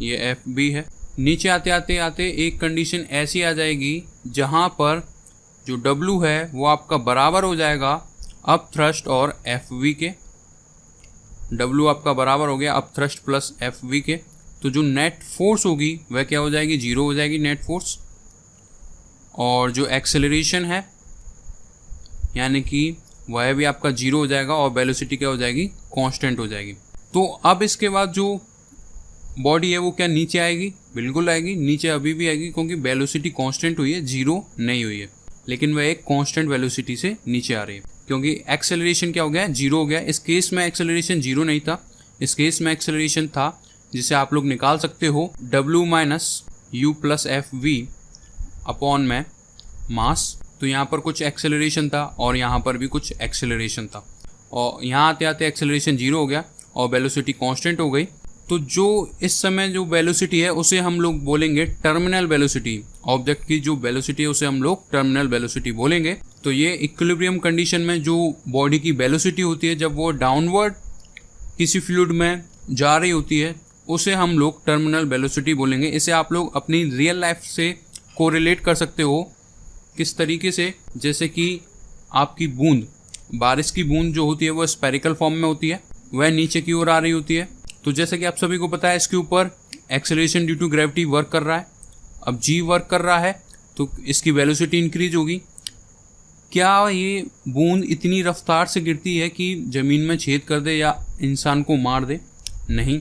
ये FB है। नीचे आते आते आते एक कंडीशन ऐसी आ जाएगी जहाँ पर जो W है वो आपका बराबर हो जाएगा अप थ्रस्ट और FV के। W आपका बराबर हो गया अप थ्रस्ट प्लस FV के। तो जो नेट फोर्स होगी वह क्या हो जाएगी, 0 हो जाएगी नेट फोर्स। और जो एक्सेलरेशन है यानी कि वह भी आपका 0 हो जाएगा, और वेलोसिटी क्या हो जाएगी, कांस्टेंट हो जाएगी। तो अब इसके बाद जो बॉडी है वो क्या नीचे आएगी, बिल्कुल आएगी, नीचे अभी भी आएगी, क्योंकि वेलोसिटी कांस्टेंट हुई है, 0 नहीं हुई है, लेकिन वह एक कांस्टेंट वेलोसिटी से नीचे आ रही है, क्योंकि एक्सेलरेशन क्या हो गया, 0 हो गया। इस केस में एक्सेलरेशन 0 नहीं था, इस केस में एक्सेलरेशन था, जिसे आप लोग निकाल सकते हो W minus U plus FV upon में मास। तो यहाँ पर कुछ एक्सेलरेशन था और यहाँ पर भी कुछ एक्सेलरेशन था, और यहाँ आते आते एक्सेलरेशन 0 हो गया और वेलोसिटी कांस्टेंट हो गई। तो जो इस समय जो वेलोसिटी है उसे हम लोग बोलेंगे टर्मिनल वेलोसिटी। ऑब्जेक्ट की जो वेलोसिटी है उसे हम लोग टर्मिनल वेलोसिटी बोलेंगे। तो ये इक्विलिब्रियम कंडीशन में जो बॉडी की वेलोसिटी होती है जब वो डाउनवर्ड किसी फ्लूइड में जा रही होती है उसे हम लोग टर्मिनल वेलोसिटी बोलेंगे। इसे आप लोग अपनी रियल लाइफ से कोरिलेट कर सकते हो। किस तरीके से, जैसे कि आपकी बूंद, बारिश की बूंद जो होती है वो स्पेरिकल फॉर्म में होती है, वह नीचे की ओर आ रही होती है। तो जैसे कि आप सभी को पता है इसके ऊपर acceleration due to gravity work कर रहा है, अब g वर्क कर रहा है तो इसकी वेलोसिटी इंक्रीज होगी। क्या ये बूंद इतनी रफ्तार से गिरती है कि ज़मीन में छेद कर दे या इंसान को मार दे? नहीं।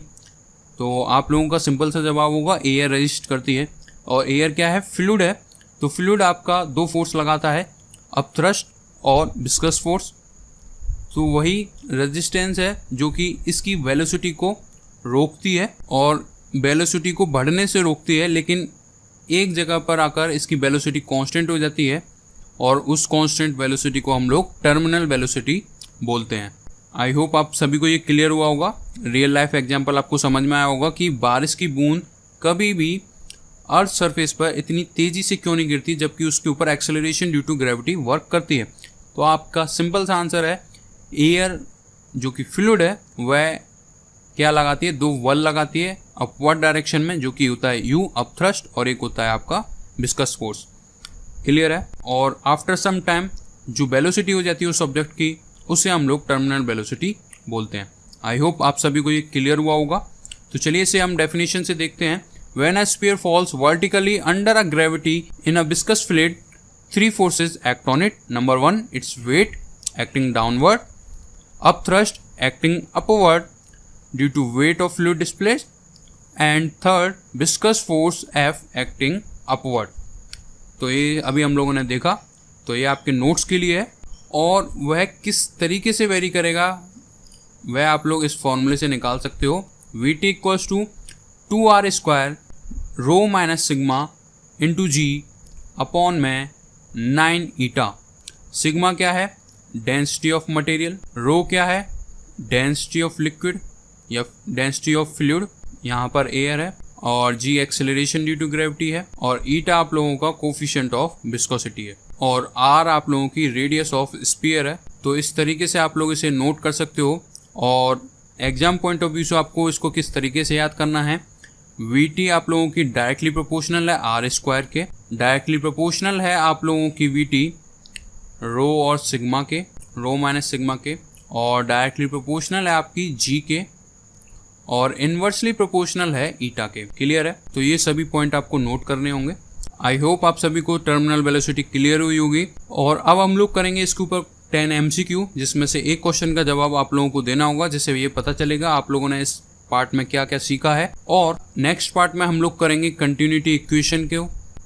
तो आप लोगों का सिंपल सा जवाब होगा एयर रेजिस्ट करती है। और एयर क्या है? फ्लूइड है। तो फ्लूइड आपका दो फोर्स लगाता है, अपथ्रस्ट और विस्कस फोर्स। तो वही रेजिस्टेंस है जो कि इसकी वेलोसिटी को रोकती है और वेलोसिटी को बढ़ने से रोकती है, लेकिन एक जगह पर आकर इसकी वेलोसिटी कांस्टेंट हो जाती है और उस कांस्टेंट वेलोसिटी को हम लोग टर्मिनल वेलोसिटी बोलते हैं। आई होप आप सभी को ये क्लियर हुआ होगा। रियल लाइफ एग्जांपल आपको समझ में आया होगा कि बारिश की बूंद कभी भी अर्थ सरफेस पर इतनी तेज़ी से क्यों नहीं गिरती जबकि उसके ऊपर acceleration due to gravity work करती है। तो आपका सिंपल सा आंसर है एयर जो कि फ्लूइड है वह क्या लगाती है? दो वल लगाती है अपवर्ड डायरेक्शन में, जो कि होता है यू अपथ्रस्ट और एक होता है आपका विस्कस फोर्स। क्लियर है? और आफ्टर सम टाइम जो वेलोसिटी हो जाती है उस ऑब्जेक्ट की उसे हम लोग टर्मिनल वेलोसिटी बोलते हैं। आई होप आप सभी को ये क्लियर हुआ होगा। तो चलिए इसे हम डेफिनेशन से देखते हैं। When a sphere falls vertically under a gravity in a viscous fluid, three forces act on it. Number 1 its weight acting downward, upthrust acting upward due to weight of fluid displaced, and third viscous force F acting upward। तो ये अभी हम लोगों ने देखा, तो ये आपके नोट्स के लिए है और वह किस तरीके से वेरी करेगा वह आप लोग इस फॉर्मूले से निकाल सकते हो। Vt equals to 2r square rho minus sigma into G upon में 9 ईटा। सिग्मा क्या है? Density of material. रो क्या है? डेंसिटी ऑफ लिक्विड या डेंसिटी ऑफ फ्लूइड, यहाँ पर एयर है। और जी एक्सेलरेशन ड्यू टू ग्रेविटी है। और ईटा आप लोगों का कोफिशिएंट ऑफ विस्कोसिटी है। और आर आप लोगों की रेडियस ऑफ स्फीयर है। तो इस तरीके से आप लोग इसे नोट कर सकते हो। और एग्जाम पॉइंट ऑफ व्यू से आपको इसको किस तरीके से याद करना है? वीटी आप लोगों की डायरेक्टली प्रोपोर्शनल है आर स्क्वायर के। डायरेक्टली प्रोपोर्शनल है आप लोगों की वीटी रो और सिग्मा के, रो माइनस सिग्मा के। और डायरेक्टली प्रोपोर्शनल है आपकी जी के। और इन्वर्सली प्रोपोर्शनल है ईटा के। क्लियर है? तो ये सभी पॉइंट आपको नोट करने होंगे। आई होप आप सभी को टर्मिनल वेलोसिटी क्लियर हुई होगी। और अब हम लोग करेंगे इसके ऊपर 10 MCQ, जिसमें से एक क्वेश्चन का जवाब आप लोगों को देना होगा, जिससे ये पता चलेगा आप लोगों ने इस पार्ट में क्या क्या सीखा है। और नेक्स्ट पार्ट में हम लोग करेंगे कंटिन्यूटी इक्वेशन के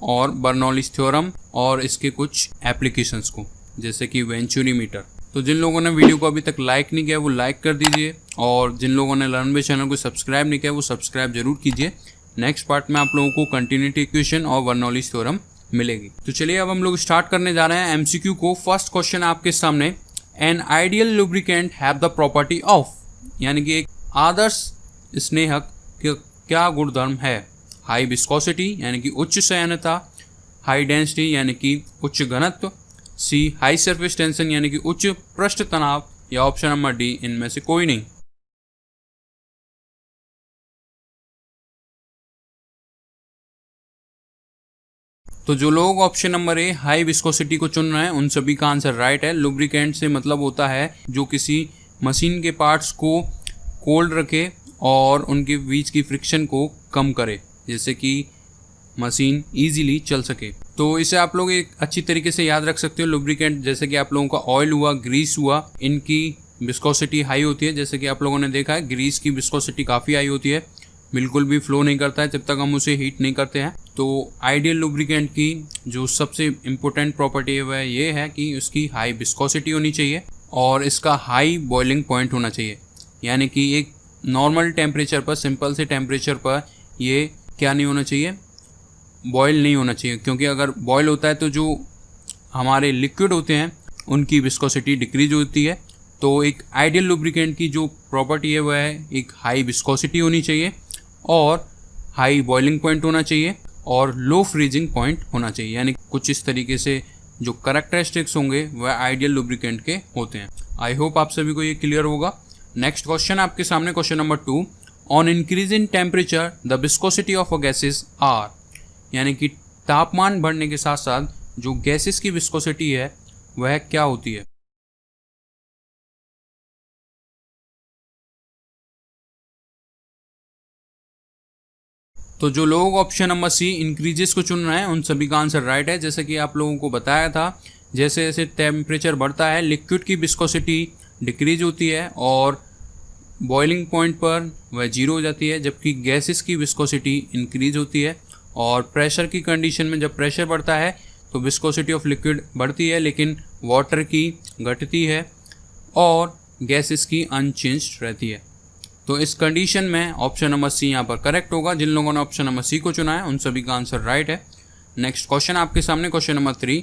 और बर्नौलीज थ्योरम और इसके कुछ एप्लीकेशंस को, जैसे कि वेंचुरी मीटर। तो जिन लोगों ने वीडियो को अभी तक लाइक नहीं किया वो लाइक कर दीजिए, और जिन लोगों ने लर्न विद चैनल को सब्सक्राइब नहीं किया वो सब्सक्राइब जरूर कीजिए। नेक्स्ट पार्ट में आप लोगों को कंटिन्यूटी इक्वेशन और बर्नौलीज थ्योरम मिलेगी। तो चलिए अब हम लोग स्टार्ट करने जा रहे हैं MCQ को। फर्स्ट क्वेश्चन आपके सामने, an ideal lubricant have the property of, यानी कि एक आदर्श स्नेहक के क्या गुणधर्म है? हाई विस्कोसिटी यानी कि उच्च संयनता, हाई डेंसिटी यानी कि उच्च घनत्व, सी हाई सरफेस टेंशन यानी कि उच्च पृष्ठ तनाव, या ऑप्शन नंबर डी इनमें से कोई नहीं। तो जो लोग option number A high viscosity को चुन रहे हैं उन सभी का आंसर राइट है। लुब्रिकेंट से मतलब होता है जो किसी मशीन के पार्ट्स को कोल्ड रखे और उनके बीच की फ्रिक्शन को कम करे, जैसे कि मशीन इजीली चल सके। तो इसे आप लोग एक अच्छी तरीके से याद रख सकते हो। लुब्रिकेंट जैसे कि आप लोगों का ऑयल हुआ, ग्रीस हुआ, इनकी विस्कोसिटी हाई होती है। जैसे कि आप लोगों ने देखा है ग्रीस की विस्कोसिटी काफ़ी हाई होती है, बिल्कुल भी फ्लो नहीं करता है जब तक हम उसे हीट नहीं करते हैं। तो आइडियल लुब्रिकेंट की जो सबसे इम्पोर्टेंट प्रॉपर्टी है वह ये है कि उसकी हाई विस्कोसिटी होनी चाहिए और इसका हाई बॉइलिंग पॉइंट होना चाहिए, यानी कि एक नॉर्मल टेम्परेचर पर, सिंपल से टेम्परेचर पर ये क्या नहीं होना चाहिए? बॉयल नहीं होना चाहिए, क्योंकि अगर बॉयल होता है तो जो हमारे लिक्विड होते हैं उनकी विस्कोसिटी डिक्रीज होती है। तो एक आइडियल लुब्रिकेंट की जो प्रॉपर्टी है वह है एक हाई विस्कोसिटी होनी चाहिए और हाई बॉइलिंग पॉइंट होना चाहिए और लो फ्रीजिंग पॉइंट होना चाहिए, यानी कुछ इस तरीके से जो करेक्टरिस्टिक्स होंगे वह आइडियल लुब्रिकेंट के होते हैं। आई होप आप सभी को ये क्लियर होगा। नेक्स्ट क्वेश्चन आपके सामने, question number 2, on increase in temperature the viscosity of a gases are, यानी कि तापमान बढ़ने के साथ साथ जो गैसेस की विस्कोसिटी है वह क्या होती है? तो जो लोग ऑप्शन नंबर सी इंक्रीजेस को चुन रहे हैं उन सभी का आंसर राइट है। जैसे कि आप लोगों को बताया था, जैसे जैसे टेम्परेचर बढ़ता है लिक्विड की विस्कोसिटी डिक्रीज होती है और बॉइलिंग पॉइंट पर वह जीरो हो जाती है, जबकि गैसेस की विस्कोसिटी इंक्रीज होती है। और प्रेशर की कंडीशन में जब प्रेशर बढ़ता है तो विस्कोसिटी ऑफ लिक्विड बढ़ती है लेकिन वाटर की घटती है और गैसेस की अनचेंज्ड रहती है। तो इस कंडीशन में ऑप्शन नंबर सी यहाँ पर करेक्ट होगा। जिन लोगों ने ऑप्शन नंबर सी को चुना है उन सभी का आंसर राइट है। नेक्स्ट क्वेश्चन आपके सामने, question number 3,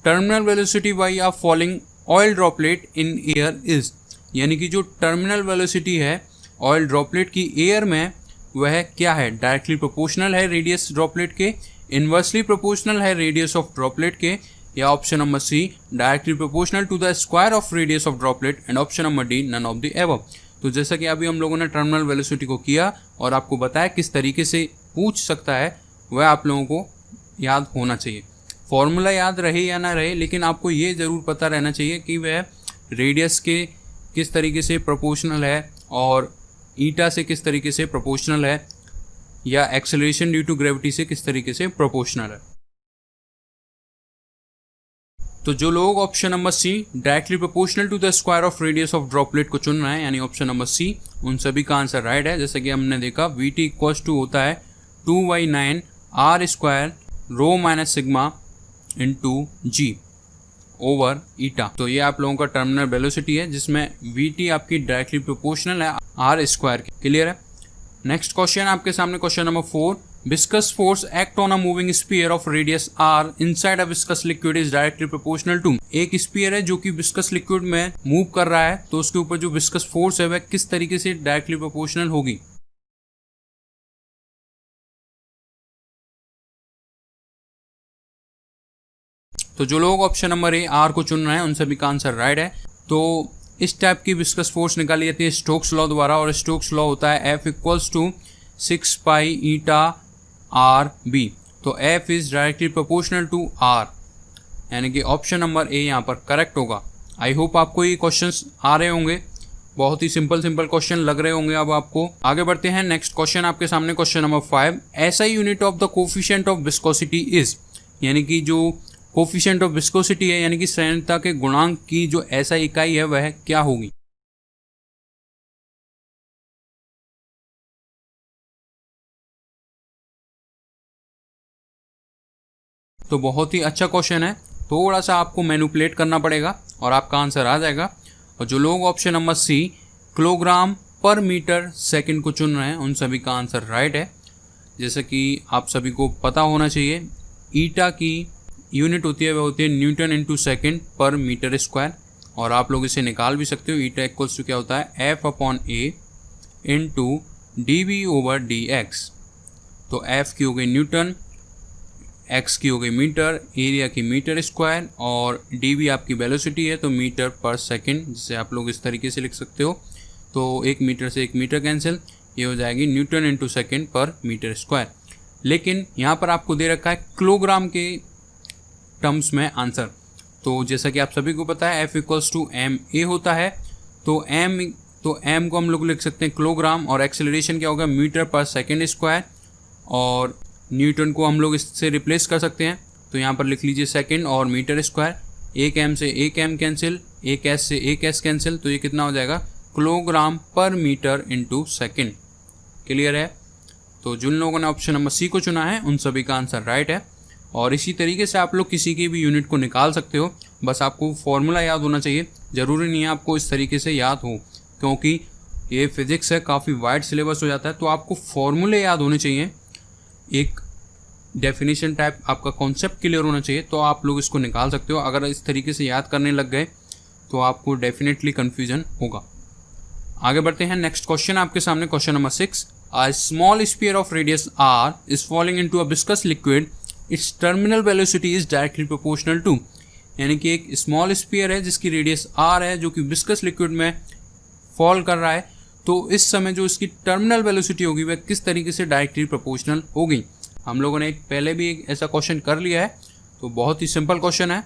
terminal velocity by a falling oil droplet in air is, यानी कि जो टर्मिनल वेलोसिटी है ऑयल ड्रॉपलेट की एयर में वह क्या है? डायरेक्टली प्रोपोर्शनल है रेडियस ड्रॉपलेट के, इनवर्सली प्रोपोर्शनल है रेडियस ऑफ ड्रॉपलेट के, या option number C directly proportional to the square of radius of droplet, and option number D none of the above. तो जैसा कि अभी हम लोगों ने टर्मिनल वेलोसिटी को किया और आपको बताया किस तरीके से पूछ सकता है, वह आप लोगों को याद होना चाहिए। फॉर्मूला याद रहे या ना रहे, लेकिन आपको ये ज़रूर पता रहना चाहिए कि वह रेडियस के किस तरीके से प्रोपोर्शनल है और ईटा से किस तरीके से प्रोपोर्शनल है, या एक्सेलरेशन ड्यू टू ग्रेविटी से किस तरीके से प्रोपोर्शनल है। तो जो लोग option number C directly proportional to the square of radius of droplet को चुन रहे हैं, यानी ऑप्शन नंबर सी, उन सभी का आंसर राइट है। जैसे कि हमने देखा VT इक्वल्स टू होता है 2/9 R square rho minus sigma into G over eta. तो ये आप लोगों का टर्मिनल वेलोसिटी है जिसमें VT आपकी डायरेक्टली प्रोपोर्शनल है R स्क्वायर की। क्लियर है। नेक्स्ट क्वेश्चन आपके सामने, question number 4, viscous force act on a moving sphere of radius r inside a viscous liquid is directly proportional to। एक स्पीयर है जो कि विस्कस लिक्विड में मूव कर रहा है, तो उसके ऊपर जो विस्कस फोर्स है वह किस तरीके से डायरेक्टली प्रोपोर्शनल होगी? तो जो लोग ऑप्शन नंबर ए आर को चुन रहे हैं उन सभी का आंसर राइट है। तो इस टाइप की विस्कस फोर्स निकाली जाती है स्टोक्स लॉ द्वारा, और स्टोक्स लॉ होता है F equals to 6 pi eta r v. तो F is directly proportional to R, यानी कि ऑप्शन नंबर ए यहाँ पर करेक्ट होगा। आई होप आपको ये क्वेश्चंस आ रहे होंगे, बहुत ही सिंपल क्वेश्चन लग रहे होंगे अब आपको। आगे बढ़ते हैं। नेक्स्ट क्वेश्चन आपके सामने, क्वेश्चन नंबर 5, ऐसा unit of the coefficient of viscosity is, यानी कि जो कोफिशिएंट ऑफ विस्कोसिटी है यानी कि संयोजकता के गुणांक की जो ऐसा इकाई है वह क्या होगी? तो बहुत ही अच्छा क्वेश्चन है, थोड़ा सा आपको मैनिपुलेट करना पड़ेगा और आपका आंसर आ जाएगा। और जो लोग ऑप्शन नंबर सी किलोग्राम पर मीटर सेकंड को चुन रहे हैं उन सभी का आंसर राइट है। जैसे कि आप सभी को पता होना चाहिए, ईटा की यूनिट होती है वह होती है न्यूटन इंटू सेकेंड पर मीटर स्क्वायर, और आप लोग इसे निकाल भी सकते हो। ईटा इक्वल्स टू क्या होता है F/A into dV over dx। तो F की हो गई न्यूटन, x की हो गई मीटर, एरिया की मीटर स्क्वायर, और dV आपकी वेलोसिटी है तो मीटर पर सेकंड, जिसे आप लोग इस तरीके से लिख सकते हो। तो एक मीटर से एक मीटर कैंसिल, ये हो जाएगी न्यूटन इंटू सेकेंड पर मीटर स्क्वायर। लेकिन यहाँ पर आपको दे रखा है किलोग्राम के टर्म्स में आंसर। तो जैसा कि आप सभी को पता है F इक्वल्स टू ma होता है, तो m को हम लोग लिख सकते हैं किलोग्राम, और एक्सेलरेशन क्या होगा मीटर पर सेकेंड स्क्वायर, और न्यूटन को हम लोग इससे रिप्लेस कर सकते हैं। तो यहाँ पर लिख लीजिए सेकेंड और मीटर स्क्वायर, एक m से एक m कैंसिल, एक s से एक s कैंसिल, तो ये कितना हो जाएगा किलोग्राम पर मीटर इंटू सेकेंड। क्लियर है। तो जिन लोगों ने ऑप्शन नंबर सी को चुना है उन सभी का आंसर राइट है। और इसी तरीके से आप लोग किसी की भी यूनिट को निकाल सकते हो, बस आपको फॉर्मूला याद होना चाहिए। ज़रूरी नहीं है आपको इस तरीके से याद हो, क्योंकि ये फिजिक्स है, काफ़ी वाइड सिलेबस हो जाता है, तो आपको फॉर्मूले याद होने चाहिए, एक डेफिनेशन टाइप आपका कॉन्सेप्ट क्लियर होना चाहिए, तो आप लोग इसको निकाल सकते हो। अगर इस तरीके से याद करने लग गए तो आपको डेफिनेटली कन्फ्यूजन होगा। आगे बढ़ते हैं। नेक्स्ट क्वेश्चन आपके सामने, question number 6, a small sphere of radius r is falling into a viscous liquid, its terminal velocity is directly proportional to, यानी कि एक स्मॉल स्फीयर है जिसकी रेडियस r है जो कि विस्कस लिक्विड में फॉल कर रहा है, तो इस समय जो इसकी टर्मिनल वेलोसिटी होगी वह किस तरीके से डायरेक्टली प्रोपोर्शनल होगी? हम लोगों ने पहले भी एक ऐसा क्वेश्चन कर लिया है, तो बहुत ही सिंपल क्वेश्चन है।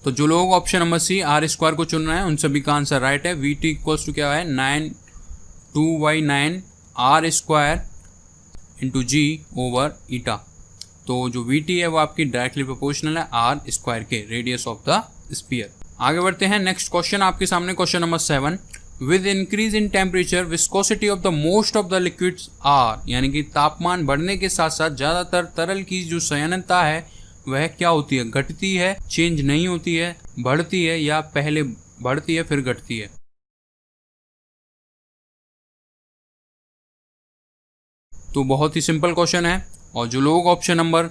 तो जो लोग option number c r square को चुन रहे हैं उन सभी का आंसर राइट है। वी टी इक्वल्स टू क्या है 9/2/9 r square into g over eta. तो जो वी टी है वो आपकी डायरेक्टली प्रोपोर्शनल है आर स्क्वायर के रेडियस ऑफ द स्फीयर। आगे बढ़ते हैं नेक्स्ट क्वेश्चन आपके सामने, question number 7। With increase in temperature viscosity of the most of the liquids are, यानी कि तापमान बढ़ने के साथ साथ ज़्यादातर तरल की जो संयनता है वह क्या होती है, घटती है, चेंज नहीं होती है, बढ़ती है या पहले बढ़ती है फिर घटती है। तो बहुत ही सिंपल क्वेश्चन है और जो लोग ऑप्शन नंबर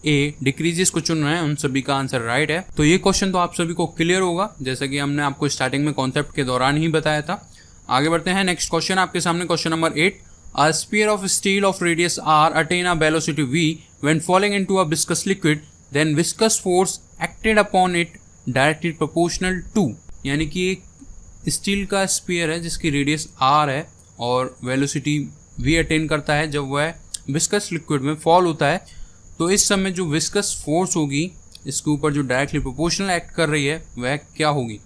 ए डिक्रीजेस को चुन रहे हैं उन सभी का आंसर राइट है। तो ये क्वेश्चन तो आप सभी को क्लियर होगा जैसा कि हमने आपको स्टार्टिंग में कॉन्सेप्ट के दौरान ही बताया था। आगे बढ़ते हैं नेक्स्ट क्वेश्चन आपके सामने, question number 8। A sphere of steel of radius R attain a velocity v when falling into a viscous liquid, then viscous force acted upon it directly proportional to, यानी कि एक स्टील का sphere है जिसकी radius r है और velocity v attain करता है जब वह विस्कस लिक्विड में फॉल होता है। तो इस समय जो विस्कस फोर्स होगी इसके ऊपर जो डायरेक्टली प्रोपोर्शनल एक्ट कर रही है वह क्या होगी।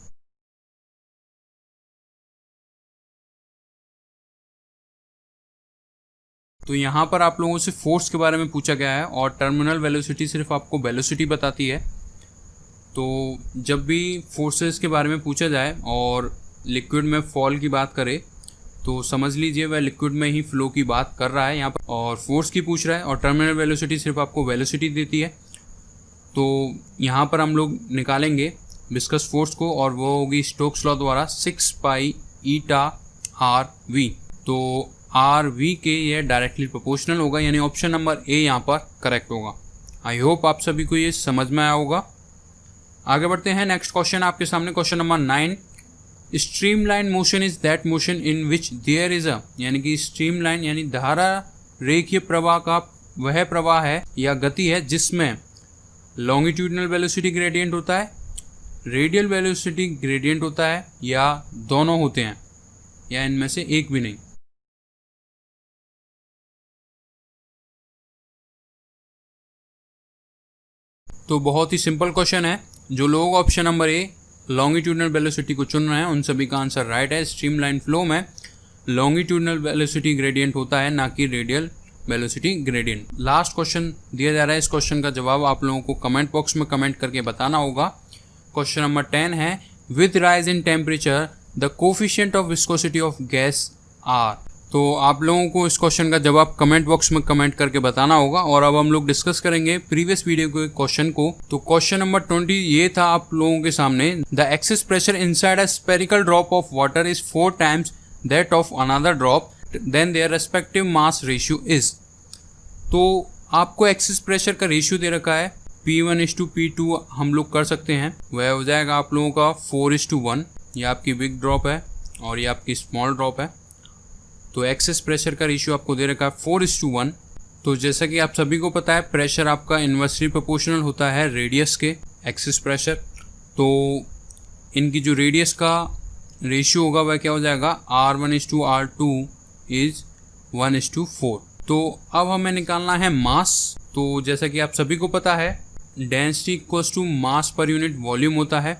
तो यहाँ पर आप लोगों से फोर्स के बारे में पूछा गया है और टर्मिनल वेलोसिटी सिर्फ आपको वेलोसिटी बताती है। तो जब भी फोर्सेस के बारे में पूछा जाए और लिक्विड में फॉल की बात करे तो समझ लीजिए वह लिक्विड में ही फ्लो की बात कर रहा है यहाँ पर, और फोर्स की पूछ रहा है और टर्मिनल वेलोसिटी सिर्फ आपको वेलोसिटी देती है। तो यहाँ पर हम लोग निकालेंगे विस्कस फोर्स को और वो होगी स्टोक्स लॉ द्वारा 6π ईटा आर वी। तो आर वी के ये डायरेक्टली प्रोपोर्शनल होगा, यानी ऑप्शन नंबर ए यहाँ पर करेक्ट होगा। आई होप आप सभी को ये समझ में आया होगा। आगे बढ़ते हैं नेक्स्ट क्वेश्चन आपके सामने, question number 9। Streamline motion is that motion in which there is a, यानी कि स्ट्रीमलाइन यानी धारा रेखीय प्रवाह का वह प्रवाह है या गति है जिसमें लॉन्गिट्यूडनल वेलोसिटी ग्रेडियंट होता है, रेडियल वेलोसिटी ग्रेडियंट होता है या दोनों होते हैं या इनमें से एक भी नहीं। तो बहुत ही सिंपल क्वेश्चन है। जो लोग option number A longitudinal velocity को चुन रहे हैं उन सभी का आंसर राइट है। स्ट्रीमलाइन फ्लो में लॉन्गिट्यूडनल वेलोसिटी ग्रेडियंट होता है ना कि radial velocity gradient. Last question दिया जा रहा है, इस क्वेश्चन का जवाब आप लोगों को कमेंट बॉक्स में कमेंट करके बताना होगा। क्वेश्चन नंबर 10 है with rise in temperature the coefficient of viscosity of gas are. तो आप लोगों को इस क्वेश्चन का जवाब कमेंट बॉक्स में कमेंट करके बताना होगा। और अब हम लोग डिस्कस करेंगे प्रीवियस वीडियो के क्वेश्चन को। तो क्वेश्चन नंबर 20 ये था आप लोगों के सामने, the excess pressure inside a spherical drop of water is 4 times that of another drop, then their respective mass ratio is. तो आपको एक्सेस प्रेशर का रेशियो दे रखा है P1:P2 हम लोग कर सकते हैं, वह हो जाएगा आप लोगों का 4:1। ये आपकी बिग ड्रॉप है और ये आपकी स्मॉल ड्रॉप है। तो एक्सेस प्रेशर का रेशियो आपको दे रखा है 4:1। तो जैसा कि आप सभी को पता है प्रेशर आपका इन्वर्सली प्रोपोर्शनल होता है रेडियस के एक्सेस प्रेशर। तो इनकी जो रेडियस का रेशियो होगा वह क्या हो जाएगा R1:R2 इज 1:4। तो अब हमें निकालना है मास। तो जैसा कि आप सभी को पता है density equals to mass per unit volume होता है।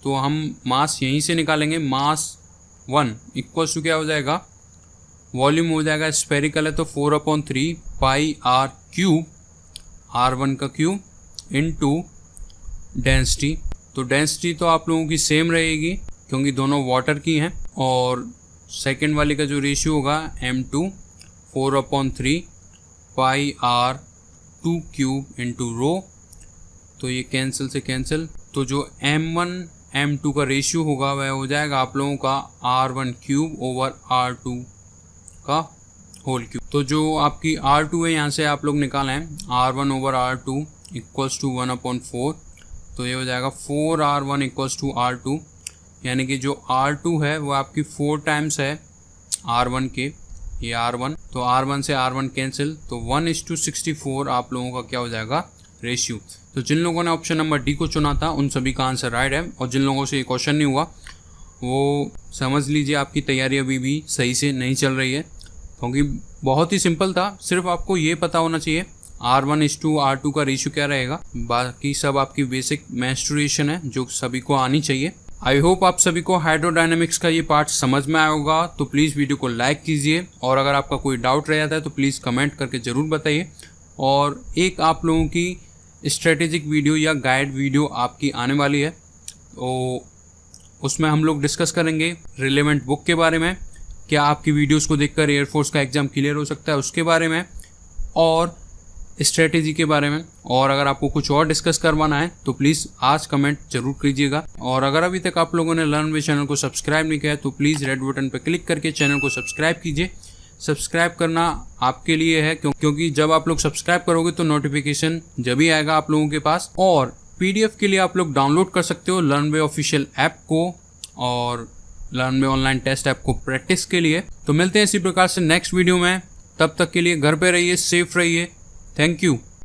तो हम मास यहीं से निकालेंगे। मास 1 इक्वल्स टू क्या हो जाएगा, वॉल्यूम हो जाएगा स्फेरिकल है तो 4/3 पाई आर क्यूब, R1 का क्यूब इंटू डेंसिटी। तो डेंसिटी तो आप लोगों की सेम रहेगी क्योंकि दोनों वाटर की हैं। और सेकंड वाले का जो रेशियो होगा M2 4/3 पाई R2 क्यूब इंटू रो। तो ये कैंसिल से कैंसिल। तो जो M1 M2 का रेशियो होगा वह हो जाएगा आप लोगों का R1 क्यूब ओवर R2 का होल क्यूब। तो जो आपकी R2 है यहाँ से आप लोग निकालें R1 over R2 equals to 1/4। तो ये हो जाएगा 4R1 इक्वल्स टू R2, यानी कि जो R2 है वो आपकी 4 टाइम्स है R1 के, ये R1। तो R1 से R1 कैंसिल, तो 1:64 आप लोगों का क्या हो जाएगा रेशियो। तो जिन लोगों ने ऑप्शन नंबर डी को चुना था उन सभी का आंसर राइट है। और जिन लोगों से ये क्वेश्चन नहीं हुआ वो समझ लीजिए आपकी तैयारी अभी भी सही से नहीं चल रही है, क्योंकि बहुत ही सिंपल था। सिर्फ आपको ये पता होना चाहिए R1:R2 का रेशियो क्या रहेगा, बाकी सब आपकी बेसिक मेंस्ट्रुएशन है जो सभी को आनी चाहिए। आई होप आप सभी को हाइड्रोडायनेमिक्स का ये पार्ट समझ में आया होगा। तो प्लीज़ वीडियो को लाइक कीजिए, और अगर आपका कोई डाउट रह जाता है तो प्लीज़ कमेंट करके ज़रूर बताइए। और एक आप लोगों की स्ट्रेटेजिक वीडियो या गाइड वीडियो आपकी आने वाली है, तो उसमें हम लोग डिस्कस करेंगे रिलेवेंट बुक के बारे में, क्या आपकी वीडियोस को देखकर एयरफोर्स का एग्ज़ाम क्लियर हो सकता है उसके बारे में, और स्ट्रेटेजी के बारे में। और अगर आपको कुछ और डिस्कस करवाना है तो प्लीज़ आज कमेंट जरूर कीजिएगा। और अगर अभी तक आप लोगों ने लर्न विद चैनल को सब्सक्राइब नहीं किया है तो प्लीज़ रेड बटन पर क्लिक करके चैनल को सब्सक्राइब कीजिए। सब्सक्राइब करना आपके लिए है, क्योंकि जब आप लोग सब्सक्राइब करोगे तो नोटिफिकेशन जब ही आएगा आप लोगों के पास। और PDF के लिए आप लोग डाउनलोड कर सकते हो लर्नवे ऑफिशियल ऐप को और लर्नवे ऑनलाइन टेस्ट ऐप को प्रैक्टिस के लिए। तो मिलते हैं इसी प्रकार से नेक्स्ट वीडियो में, तब तक के लिए घर पे रहिए, सेफ रहिए। Thank you.